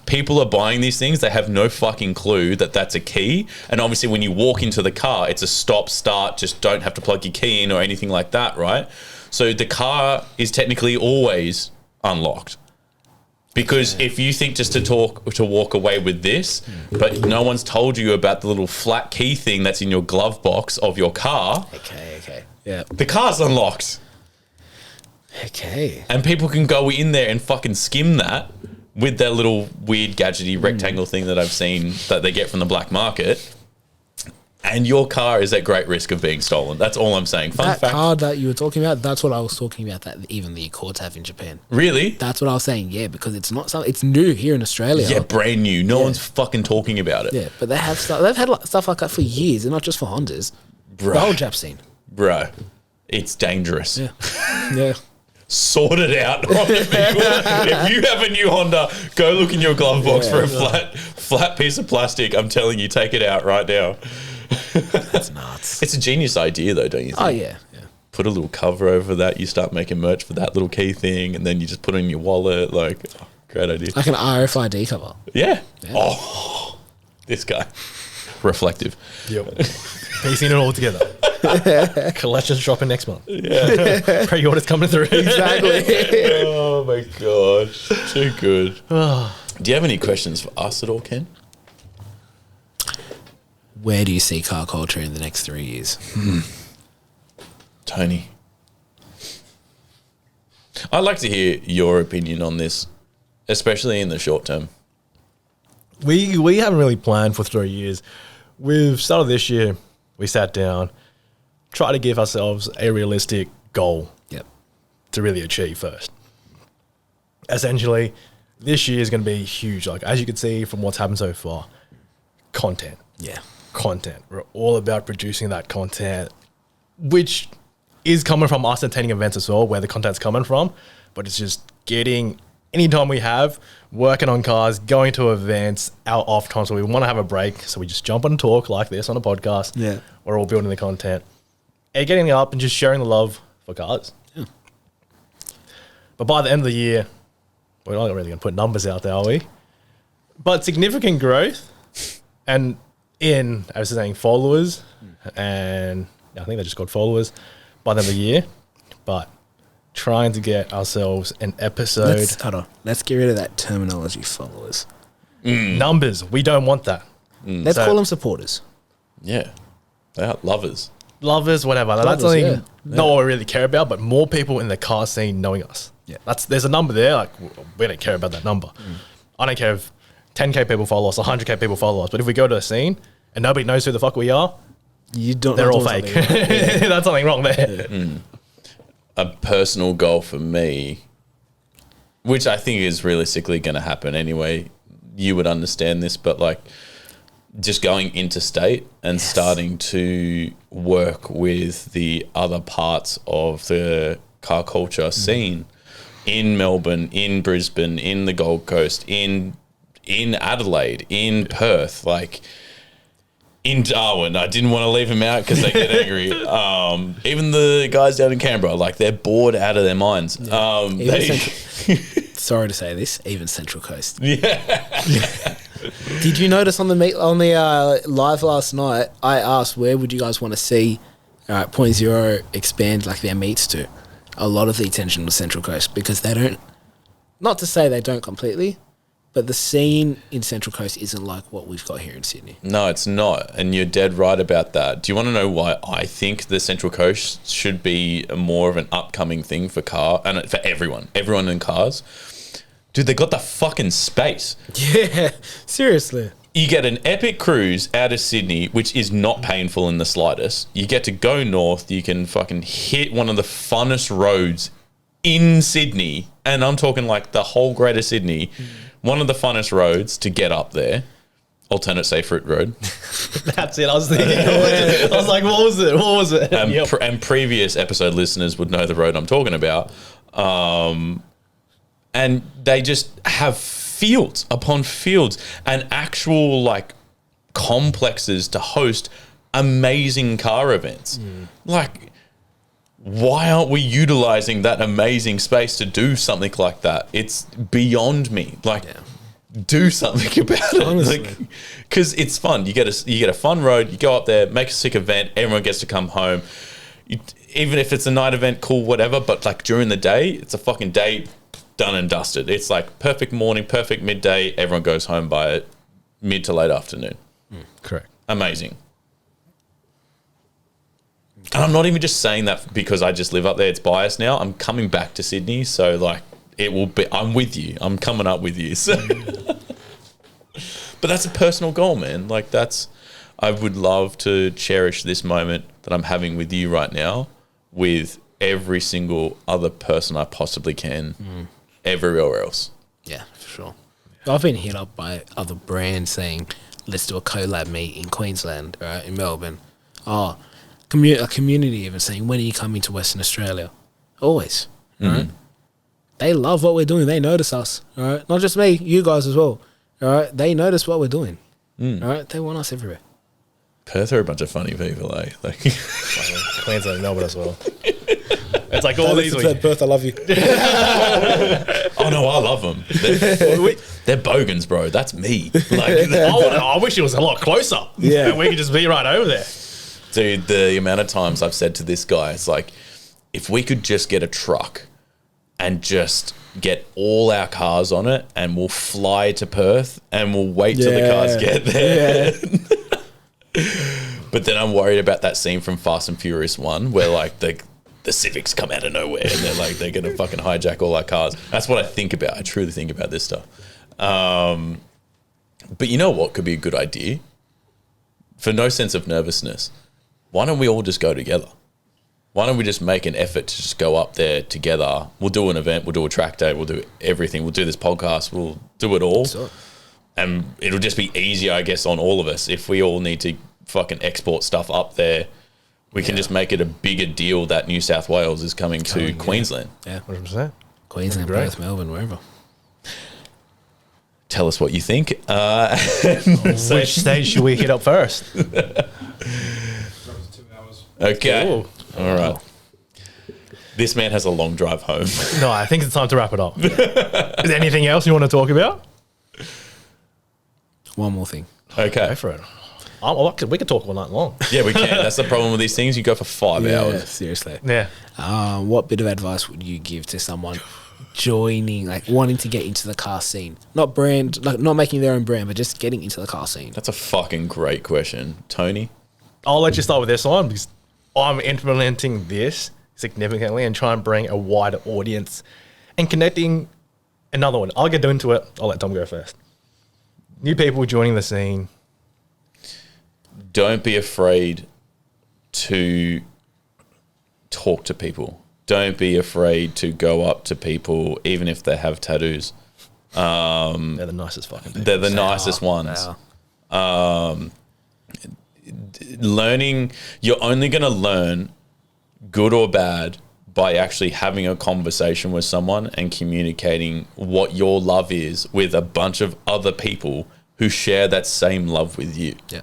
people are buying these things. They have no fucking clue that that's a key. And obviously when you walk into the car, it's a stop, start, just don't have to plug your key in or anything like that, right? So the car is technically always unlocked. Because if you think just to walk away with this, but no one's told you about the little flat key thing that's in your glove box of your car. Okay. Yeah. The car's unlocked. Okay. And people can go in there and fucking skim that with their little weird gadgety rectangle thing that I've seen that they get from the black market. And your car is at great risk of being stolen. That's all I'm saying. Fun That fact. car that you were talking about, that's what I was talking about, that even the Accords have in Japan. Really? That's what I was saying, yeah, because it's not something, it's new here in Australia. Yeah, brand new. No one's fucking talking about it. Yeah, but they have stuff, they've had stuff like that for years, and not just for Hondas. Bro. The whole Jap scene. Bro, it's dangerous. Yeah. Yeah. Sort it out. If you have a new Honda, go look in your glove box for a flat piece of plastic. I'm telling you, take it out right now. That's nuts. It's a genius idea, though, don't you think? Oh, yeah. Put a little cover over that. You start making merch for that little key thing, and then you just put it in your wallet. Like, great idea. Like an RFID cover. Yeah. Oh, this guy. Reflective. Yep. Piecing it all together. Collections dropping next month. Yeah. Pre-orders coming through. Exactly. Oh my gosh. Too good. Do you have any questions for us at all, Ken? Where do you see car culture in the next 3 years? Tony. I'd like to hear your opinion on this, especially in the short term. We haven't really planned for 3 years. We've started this year. We sat down, tried to give ourselves a realistic goal Yep. to really achieve first. Essentially, this year is going to be huge. Like, as you can see from what's happened so far, content. Yeah. Content. We're all about producing that content, which is coming from us attending events as well, where the content's coming from. But it's just getting any time we have, working on cars, going to events, our off time. So we want to have a break. So we just jump on and talk like this on a podcast. Yeah. We're all building the content and getting up and just sharing the love for cars. Yeah. But by the end of the year, we're not really going to put numbers out there, are we? But significant growth and in, I was saying, followers, and I think they just got followers by the end of the year. But trying to get ourselves an episode. Hold on. Let's get rid of that terminology, followers. Numbers. We don't want that. Let's So- call them supporters. Yeah. They are lovers. Lovers, whatever. That's Lovers, something yeah. not what we really care about, but more people in the car scene knowing us. Yeah. There's a number there. Like, we don't care about that number. I don't care if 10K people follow us, 100K people follow us. But if we go to a scene and nobody knows who the fuck we are, You don't. they're not all doing fake. something right. That's something wrong there. A personal goal for me, which I think is realistically going to happen anyway. You would understand this, but like just going interstate and starting to work with the other parts of the car culture scene in Melbourne, in Brisbane, in the Gold Coast, in Adelaide, in Perth, like in Darwin. I didn't want to leave them out because they get angry. Even the guys down in Canberra, like they're bored out of their minds. Sorry to say this, even Central Coast. Yeah. Did you notice on the live last night? I asked where would you guys want to see, Point Zero expand like their meets to. A lot of the attention was Central Coast because they don't. Not to say they don't completely, but the scene in Central Coast isn't like what we've got here in Sydney. No, it's not. And you're dead right about that. Do you want to know why I think the Central Coast should be more of an upcoming thing for for everyone in cars? Dude, they got the fucking space. Yeah, seriously. You get an epic cruise out of Sydney, which is not painful in the slightest. You get to go north. You can fucking hit one of the funnest roads in Sydney. And I'm talking like the whole greater Sydney. One of the funnest roads to get up there. Alternate Safe Route Road. That's it. I was thinking. I was like, what was it? What was it? And previous episode listeners would know the road I'm talking about. And they just have fields upon fields and actual like complexes to host amazing car events. Like, why aren't we utilizing that amazing space to do something like that? It's beyond me. Like, do something about it. Honestly. Like, because it's fun. You get a fun road. You go up there, make a sick event. Everyone gets to come home. Even if it's a night event, cool, whatever. But like during the day, it's a fucking day. Done and dusted. It's like perfect morning, perfect midday. Everyone goes home by mid to late afternoon. Correct. Amazing. And I'm not even just saying that because I just live up there. It's biased now. I'm coming back to Sydney, so like it will be. I'm with you. I'm coming up with you. So. But that's a personal goal, man. Like I would love to cherish this moment that I'm having with you right now with every single other person I possibly can. Everywhere else. Yeah, for sure. I've been hit up by other brands saying, let's do a collab meet in Queensland, right, in Melbourne. Oh, a community even saying, when are you coming to Western Australia? Always, right? They love what we're doing. They notice us, all right? Not just me, you guys as well, all right? They notice what we're doing, all right? They want us everywhere. Perth are a bunch of funny people, eh? Like Queensland, Melbourne as well. It's like all these weeks. Perth, I love you. Oh no, I love them. They're bogans, bro. That's me. Like, I wish it was a lot closer. Yeah. And we could just be right over there. dude, the amount of times I've said to this guy, it's like, if we could just get a truck and just get all our cars on it and we'll fly to Perth and we'll wait till the cars get there. But then I'm worried about that scene from Fast and Furious 1 where like the Civics come out of nowhere and they're like, they're going to fucking hijack all our cars. That's what I think about. I truly think about this stuff. But you know what could be a good idea? For no sense of nervousness, why don't we all just go together? Why don't we just make an effort to just go up there together? We'll do an event, we'll do a track day, we'll do everything. We'll do this podcast, we'll do it all. Sure. And it'll just be easier, I guess, on all of us. If we all need to fucking export stuff up there, we can just make it a bigger deal that New South Wales is coming to Queensland. Yeah, 100%. Queensland, Perth, Melbourne, wherever. Tell us what you think. Which stage should we hit up first? 2 hours. Okay. Ooh. All right. This man has a long drive home. No, I think it's time to wrap it up. Is there anything else you want to talk about? One more thing. Okay. Go for it. We could talk all night long. Yeah, we can. That's the problem with these things. You go for 5 hours. Seriously. Yeah. What bit of advice would you give to someone joining, like wanting to get into the car scene? Not brand, like not making their own brand, but just getting into the car scene. That's a fucking great question. Tony? I'll let you start with this one because I'm implementing this significantly and try and bring a wider audience and connecting. Another one. I'll get into it. I'll let Tom go first. New people joining the scene. Don't be afraid to talk to people. Don't be afraid to go up to people, even if they have tattoos. They're the nicest fucking people. They're the nicest ones. Learning, you're only going to learn, good or bad, by actually having a conversation with someone and communicating what your love is with a bunch of other people who share that same love with you. Yeah.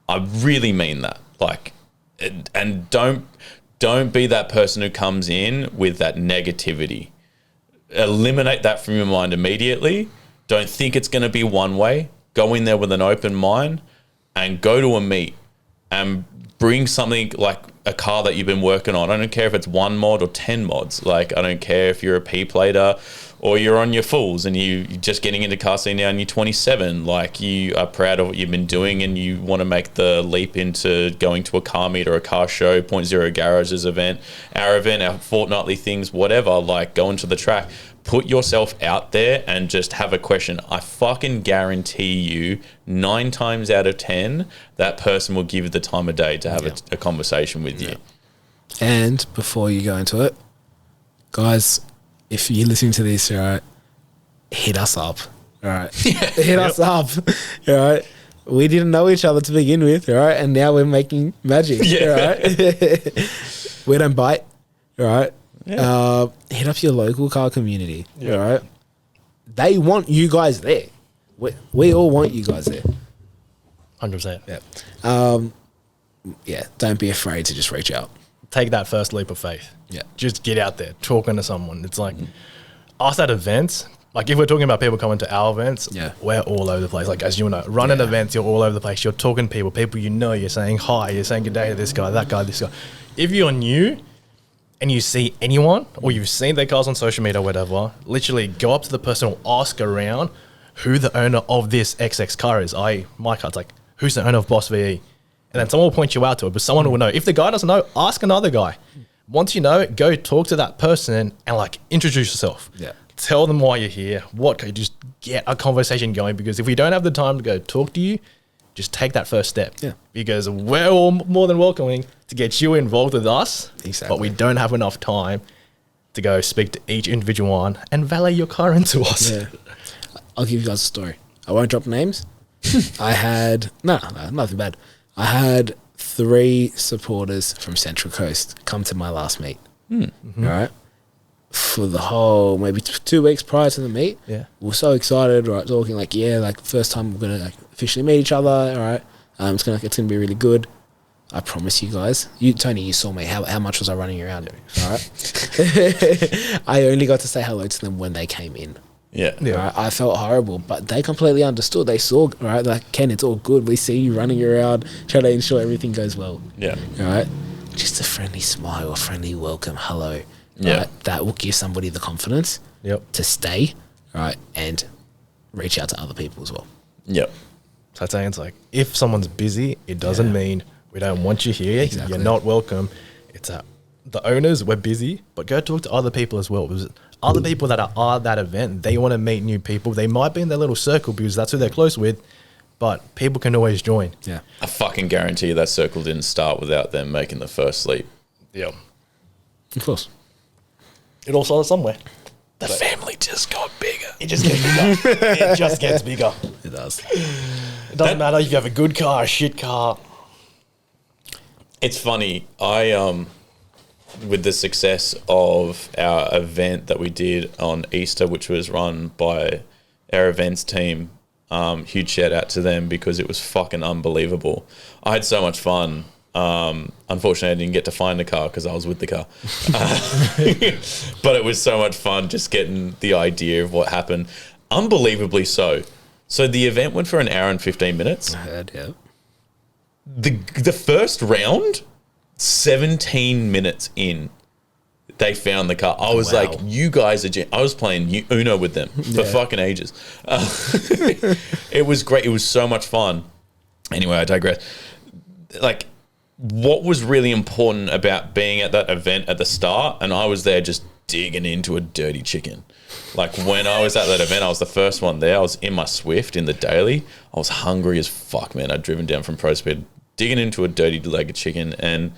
I really mean that. Like, and don't be that person who comes in with that negativity. Eliminate that from your mind immediately. Don't think it's going to be one way. Go in there with an open mind and go to a meet and bring something like a car that you've been working on. I don't care if it's 1 mod or 10 mods. Like, I don't care if you're a P-plater or you're on your fulls and you're just getting into car scene now and you're 27. Like, you are proud of what you've been doing and you want to make the leap into going to a car meet or a car show, 0.0 Garage's event, our fortnightly things, whatever, like going to the track. Put yourself out there and just have a question. I fucking guarantee you 9 times out of 10, that person will give you the time of day to have a conversation with you. And before you go into it, guys, if you're listening to this, all right, hit us up. All right. Hit us up. All right. We didn't know each other to begin with, all right? And now we're making magic. Yeah. All right. We don't bite. All right. Yeah. Hit up your local car community. All right. They want you guys there. We all want you guys there. 100%. Yeah. Yeah. Don't be afraid to just reach out. Take that first leap of faith. Yeah. Just get out there, talking to someone. It's like us at events. Like if we're talking about people coming to our events, we're all over the place. Like as you know, running events, you're all over the place. You're talking to people you know, you're saying hi, you're saying good day to this guy, that guy, this guy. If you're new and you see anyone or you've seen their cars on social media or whatever, literally go up to the person or ask around who the owner of this XX car is. My car, it's like, who's the owner of Boss VE? And then someone will point you out to it, but someone will know. If the guy doesn't know, ask another guy. Once you know it, go talk to that person and like introduce yourself. Yeah. Tell them why you're here. Just get a conversation going, because if we don't have the time to go talk to you, just take that first step. Yeah. Because we're all more than welcoming to get you involved with us. Exactly. But we don't have enough time to go speak to each individual one and valet your car into us. Yeah. I'll give you guys a story. I won't drop names. I had no, nothing bad. I had 3 supporters from Central Coast come to my last meet. All right. For the whole maybe 2 weeks prior to the meet, we were so excited, right? Talking like, first time we're gonna like officially meet each other. All right, it's gonna be really good. I promise you guys. Tony, you saw me. How much was I running around? All right. I only got to say hello to them when they came in. Yeah. Right? I felt horrible, but they completely understood. They saw, right? Like, Ken, it's all good. We see you running around, trying to ensure everything goes well. Yeah. All right. Just a friendly smile, a friendly welcome, hello. Yeah. Right? That will give somebody the confidence to stay, right, and reach out to other people as well. Yep. So it's saying, it's like, if someone's busy, it doesn't mean we don't want you here. Exactly. You're not welcome. It's the owners, we're busy, but go talk to other people as well. Because other people that are at that event, they want to meet new people. They might be in their little circle because that's who they're close with, but people can always join. Yeah. I fucking guarantee you that circle didn't start without them making the first leap. Yeah. Of course. It all started somewhere. The family just got bigger. It just gets bigger. It just gets bigger. It does. It doesn't matter if you have a good car, a shit car. It's funny. With the success of our event that we did on Easter, which was run by our events team, huge shout out to them because it was fucking unbelievable. I had so much fun. Unfortunately, I didn't get to find the car because I was with the car. But it was so much fun just getting the idea of what happened. Unbelievably so. So the event went for an hour and 15 minutes. I heard, yeah. The first round, 17 minutes in, they found the car. I was like, you guys are... I was playing Uno with them for fucking ages. It was great. It was so much fun. Anyway, I digress. Like, what was really important about being at that event at the start, and I was there just digging into a dirty chicken. Like, when I was at that event, I was the first one there. I was in my Swift in the daily. I was hungry as fuck, man. I'd driven down from Pro Speed, digging into a dirty leg of chicken, and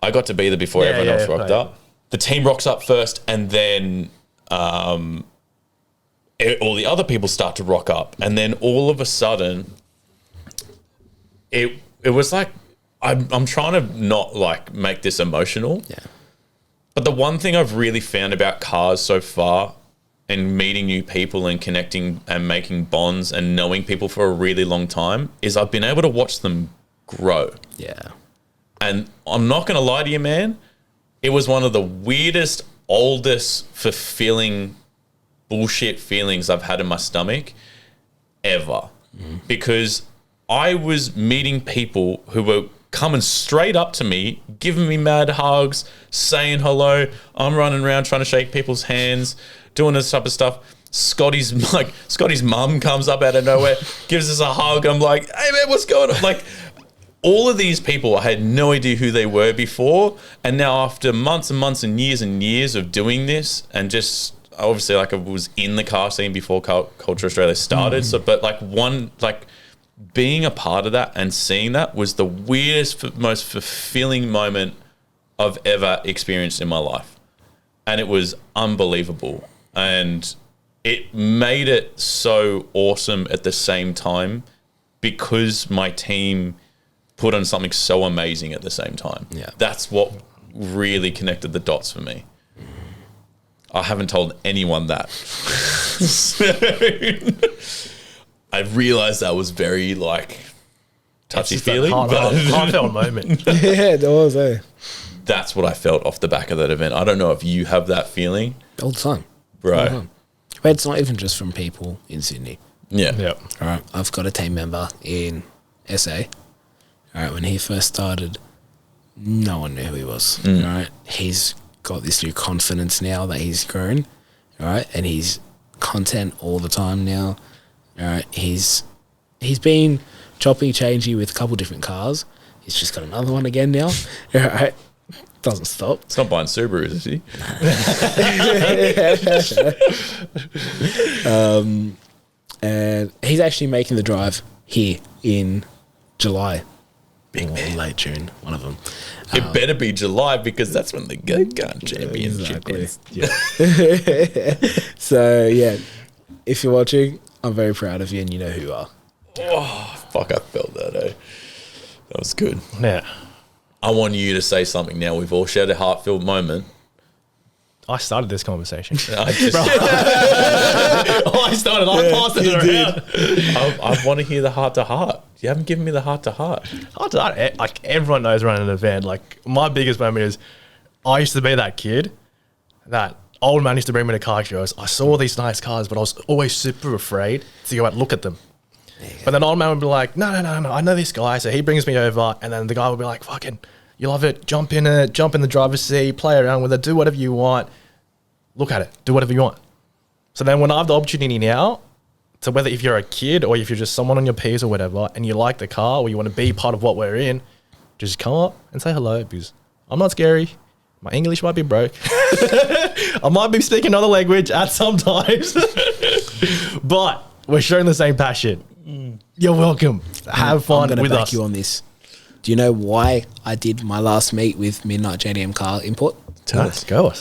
I got to be there before everyone else rocked up. The team rocks up first, and then all the other people start to rock up, and then all of a sudden, it was like, I'm trying to not like make this emotional. Yeah. But the one thing I've really found about cars so far and meeting new people and connecting and making bonds and knowing people for a really long time is I've been able to watch them grow. Yeah. And I'm not going to lie to you, man. It was one of the weirdest, oldest, fulfilling bullshit feelings I've had in my stomach ever. Because I was meeting people who were coming straight up to me, giving me mad hugs, saying hello. I'm running around trying to shake people's hands, doing this type of stuff. Scotty's mum comes up out of nowhere, gives us a hug. I'm like, hey man, what's going on? Like, all of these people, I had no idea who they were before, and now after months and months and years of doing this, and just obviously like I was in the car scene before Culture Australia started. So, but like being a part of that and seeing that was the weirdest, most fulfilling moment I've ever experienced in my life, and it was unbelievable, and it made it so awesome at the same time because my team put on something so amazing at the same time. Yeah. That's what really connected the dots for me. I haven't told anyone that. So, I realized that was very like touchy-feely. Heartfelt moment. Yeah, there was, That's what I felt off the back of that event. I don't know if you have that feeling. all the time. Right. All the time. But it's not even just from people in Sydney. Yeah. Yep. All right, I've got a team member in SA. All right, when he first started, no one knew who he was. All right, he's got this new confidence now that he's grown. All right, and he's content all the time now. All right, he's been chopping changey with a couple different cars. He's just got another one again now. All right, doesn't stop. It's not buying Subarus, is he? And he's actually making the drive here in July. Big or man. late June, one of them. It better be July because that's when the Go-Kart Championship Exactly. is. So, yeah, if you're watching, I'm very proud of you and you know who you are. Fuck, I felt that, eh? That was good. Yeah. I want you to say something now. We've all shared a heartfelt moment. I started this conversation. I just, I started. I passed it around. I want to hear the heart-to-heart. You haven't given me the heart-to-heart. Like everyone knows running an event. Like my biggest moment is I used to be that kid that old man used to bring me to car shows. I saw these nice cars, but I was always super afraid to go out and look at them. But then old man would be like, no, I know this guy. So he brings me over, and then the guy would be like, fucking, you love it, jump in it, jump in the driver's seat, play around with it, do whatever you want. Look at it, do whatever you want. So then when I have the opportunity now, to whether if you're a kid or if you're just someone on your peers or whatever, and you like the car or you want to be part of what we're in, just come up and say hello, because I'm not scary. My English might be broke. I might be speaking another language at some times, but we're sharing the same passion. You're welcome. Have fun I'm with back us. you on this. Do you know why I did my last meet with Midnight JDM Car Import? Let's go.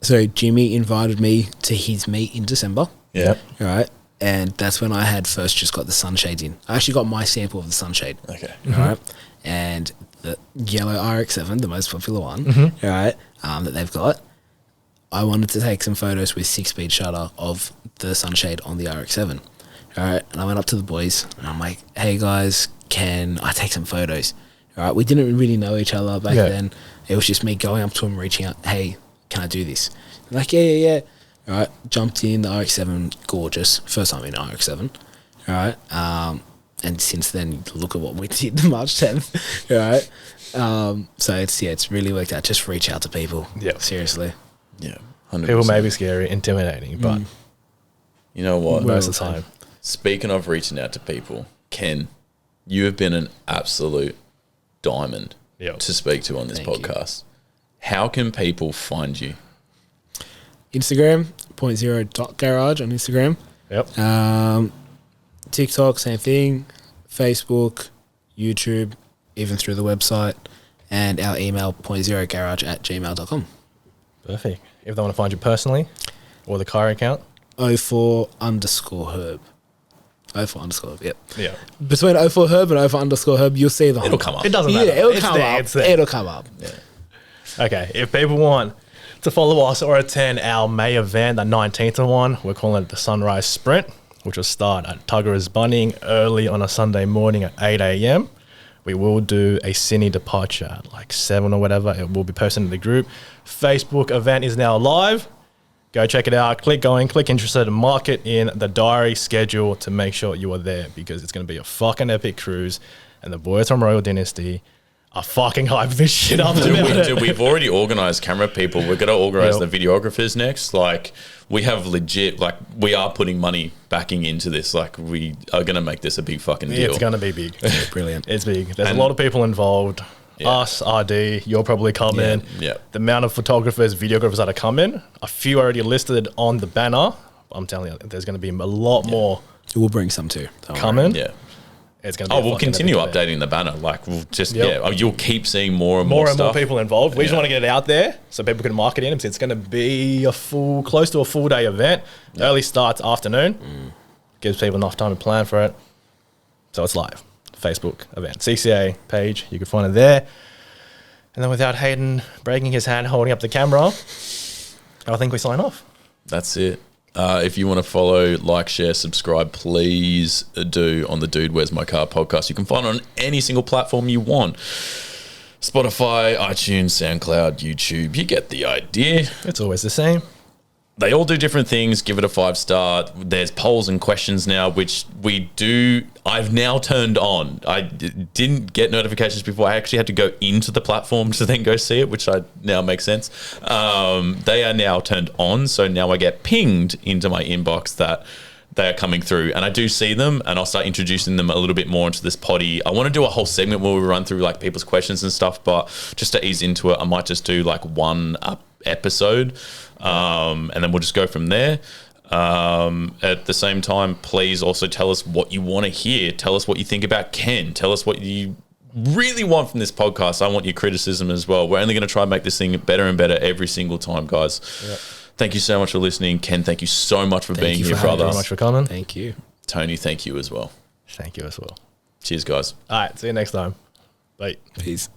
So Jimmy invited me to his meet in December. Yeah. All right. And that's when I had first just got the sunshades in. I actually got my sample of the sunshade. Okay. All right. And the yellow RX-7, the most popular one, all right, that they've got, I wanted to take some photos with 6-speed shutter of the sunshade on the RX-7. All right. And I went up to the boys and I'm like, hey guys, can I take some photos? All right. We didn't really know each other back then. It was just me going up to them, reaching out, hey, can I do this? They're like, yeah. All right. Jumped in the RX-7, gorgeous. First time in RX-7. All right. And since then, look at what we did March 10th. All right. So it's really worked out. Just reach out to people. Yeah. Seriously. Yeah. 100%. People may be scary, intimidating, but You know what? most of the time. Speaking of reaching out to people, Ken, you have been an absolute diamond to speak to on this Thank you. podcast. How can people find you? Instagram, .0.garage on Instagram. Yep. TikTok, same thing. Facebook, YouTube, even through the website. And our email, .0garage@gmail.com. Perfect. If they want to find you personally or the car account. 04_herb. 04_herb, yep. Yeah. Between 04herb and 04_herb, you'll see the It'll come up. It doesn't Yeah, matter. it'll It's come there, up. it's there. It'll come up. Okay, if people want to follow us or attend our May event, the 19th one, we're calling it the Sunrise Sprint, which will start at Tugger's Bunning early on a Sunday morning at 8 a.m. We will do a cine departure at like 7 or whatever. It will be posted in the group. Facebook event is now live. Go check it out. Click interested, and mark it in the diary schedule to make sure you are there, because it's going to be a fucking epic cruise. And the boys from Royal Dynasty I fucking hype this shit up. Dude, we've already organized camera people. We're going to organize Yep. the videographers next. Like, we have legit, like, we are putting money backing into this. Like, we are going to make this a big fucking deal. It's going to be big. Brilliant. It's big. There's And- a lot of people involved. Yeah. Us, RD, you're probably coming. Yeah. The amount of photographers, videographers that are coming, a few already listed on the banner. I'm telling you, there's going to be a lot more We'll bring some too. Don't worry. coming. Yeah. It's going to be Oh, a we'll fucking continue epic event. updating the banner. Like, we'll just, Yep. yeah, you'll keep seeing more and more, More and more stuff. people involved. We just Yeah. want to get it out there so people can market in. It's going to be close to a full day event. Early starts afternoon. Gives people enough time to plan for it. So it's live. Facebook event. CCA page. You can find it there. And then without Hayden breaking his hand holding up the camera, I think we sign off. That's it. If you want to follow, like, share, subscribe, please do on the Dude Where's My Car podcast. You can find it on any single platform you want. Spotify, iTunes, SoundCloud, YouTube. You get the idea. It's always the same. They all do different things. Give it a 5-star. There's polls and questions now, which I've now turned on. I didn't get notifications before. I actually had to go into the platform to then go see it, which now makes sense. They are now turned on. So now I get pinged into my inbox that they are coming through, and I do see them, and I'll start introducing them a little bit more into this potty. I want to do a whole segment where we run through like people's questions and stuff, but just to ease into it, I might just do like one episode, and then we'll just go from there. At the same time, please also tell us what you want to hear. Tell us what you think about Ken. Tell us what you really want from this podcast. I want your criticism as well. We're only going to try and make this thing better and better every single time, guys. Yep. Thank you so much for listening. Ken, thank you so much for being here, Thank you brother. very much for coming. Thank you. Tony, thank you as well. Thank you as well. Cheers, guys. All right. See you next time. Bye. Peace.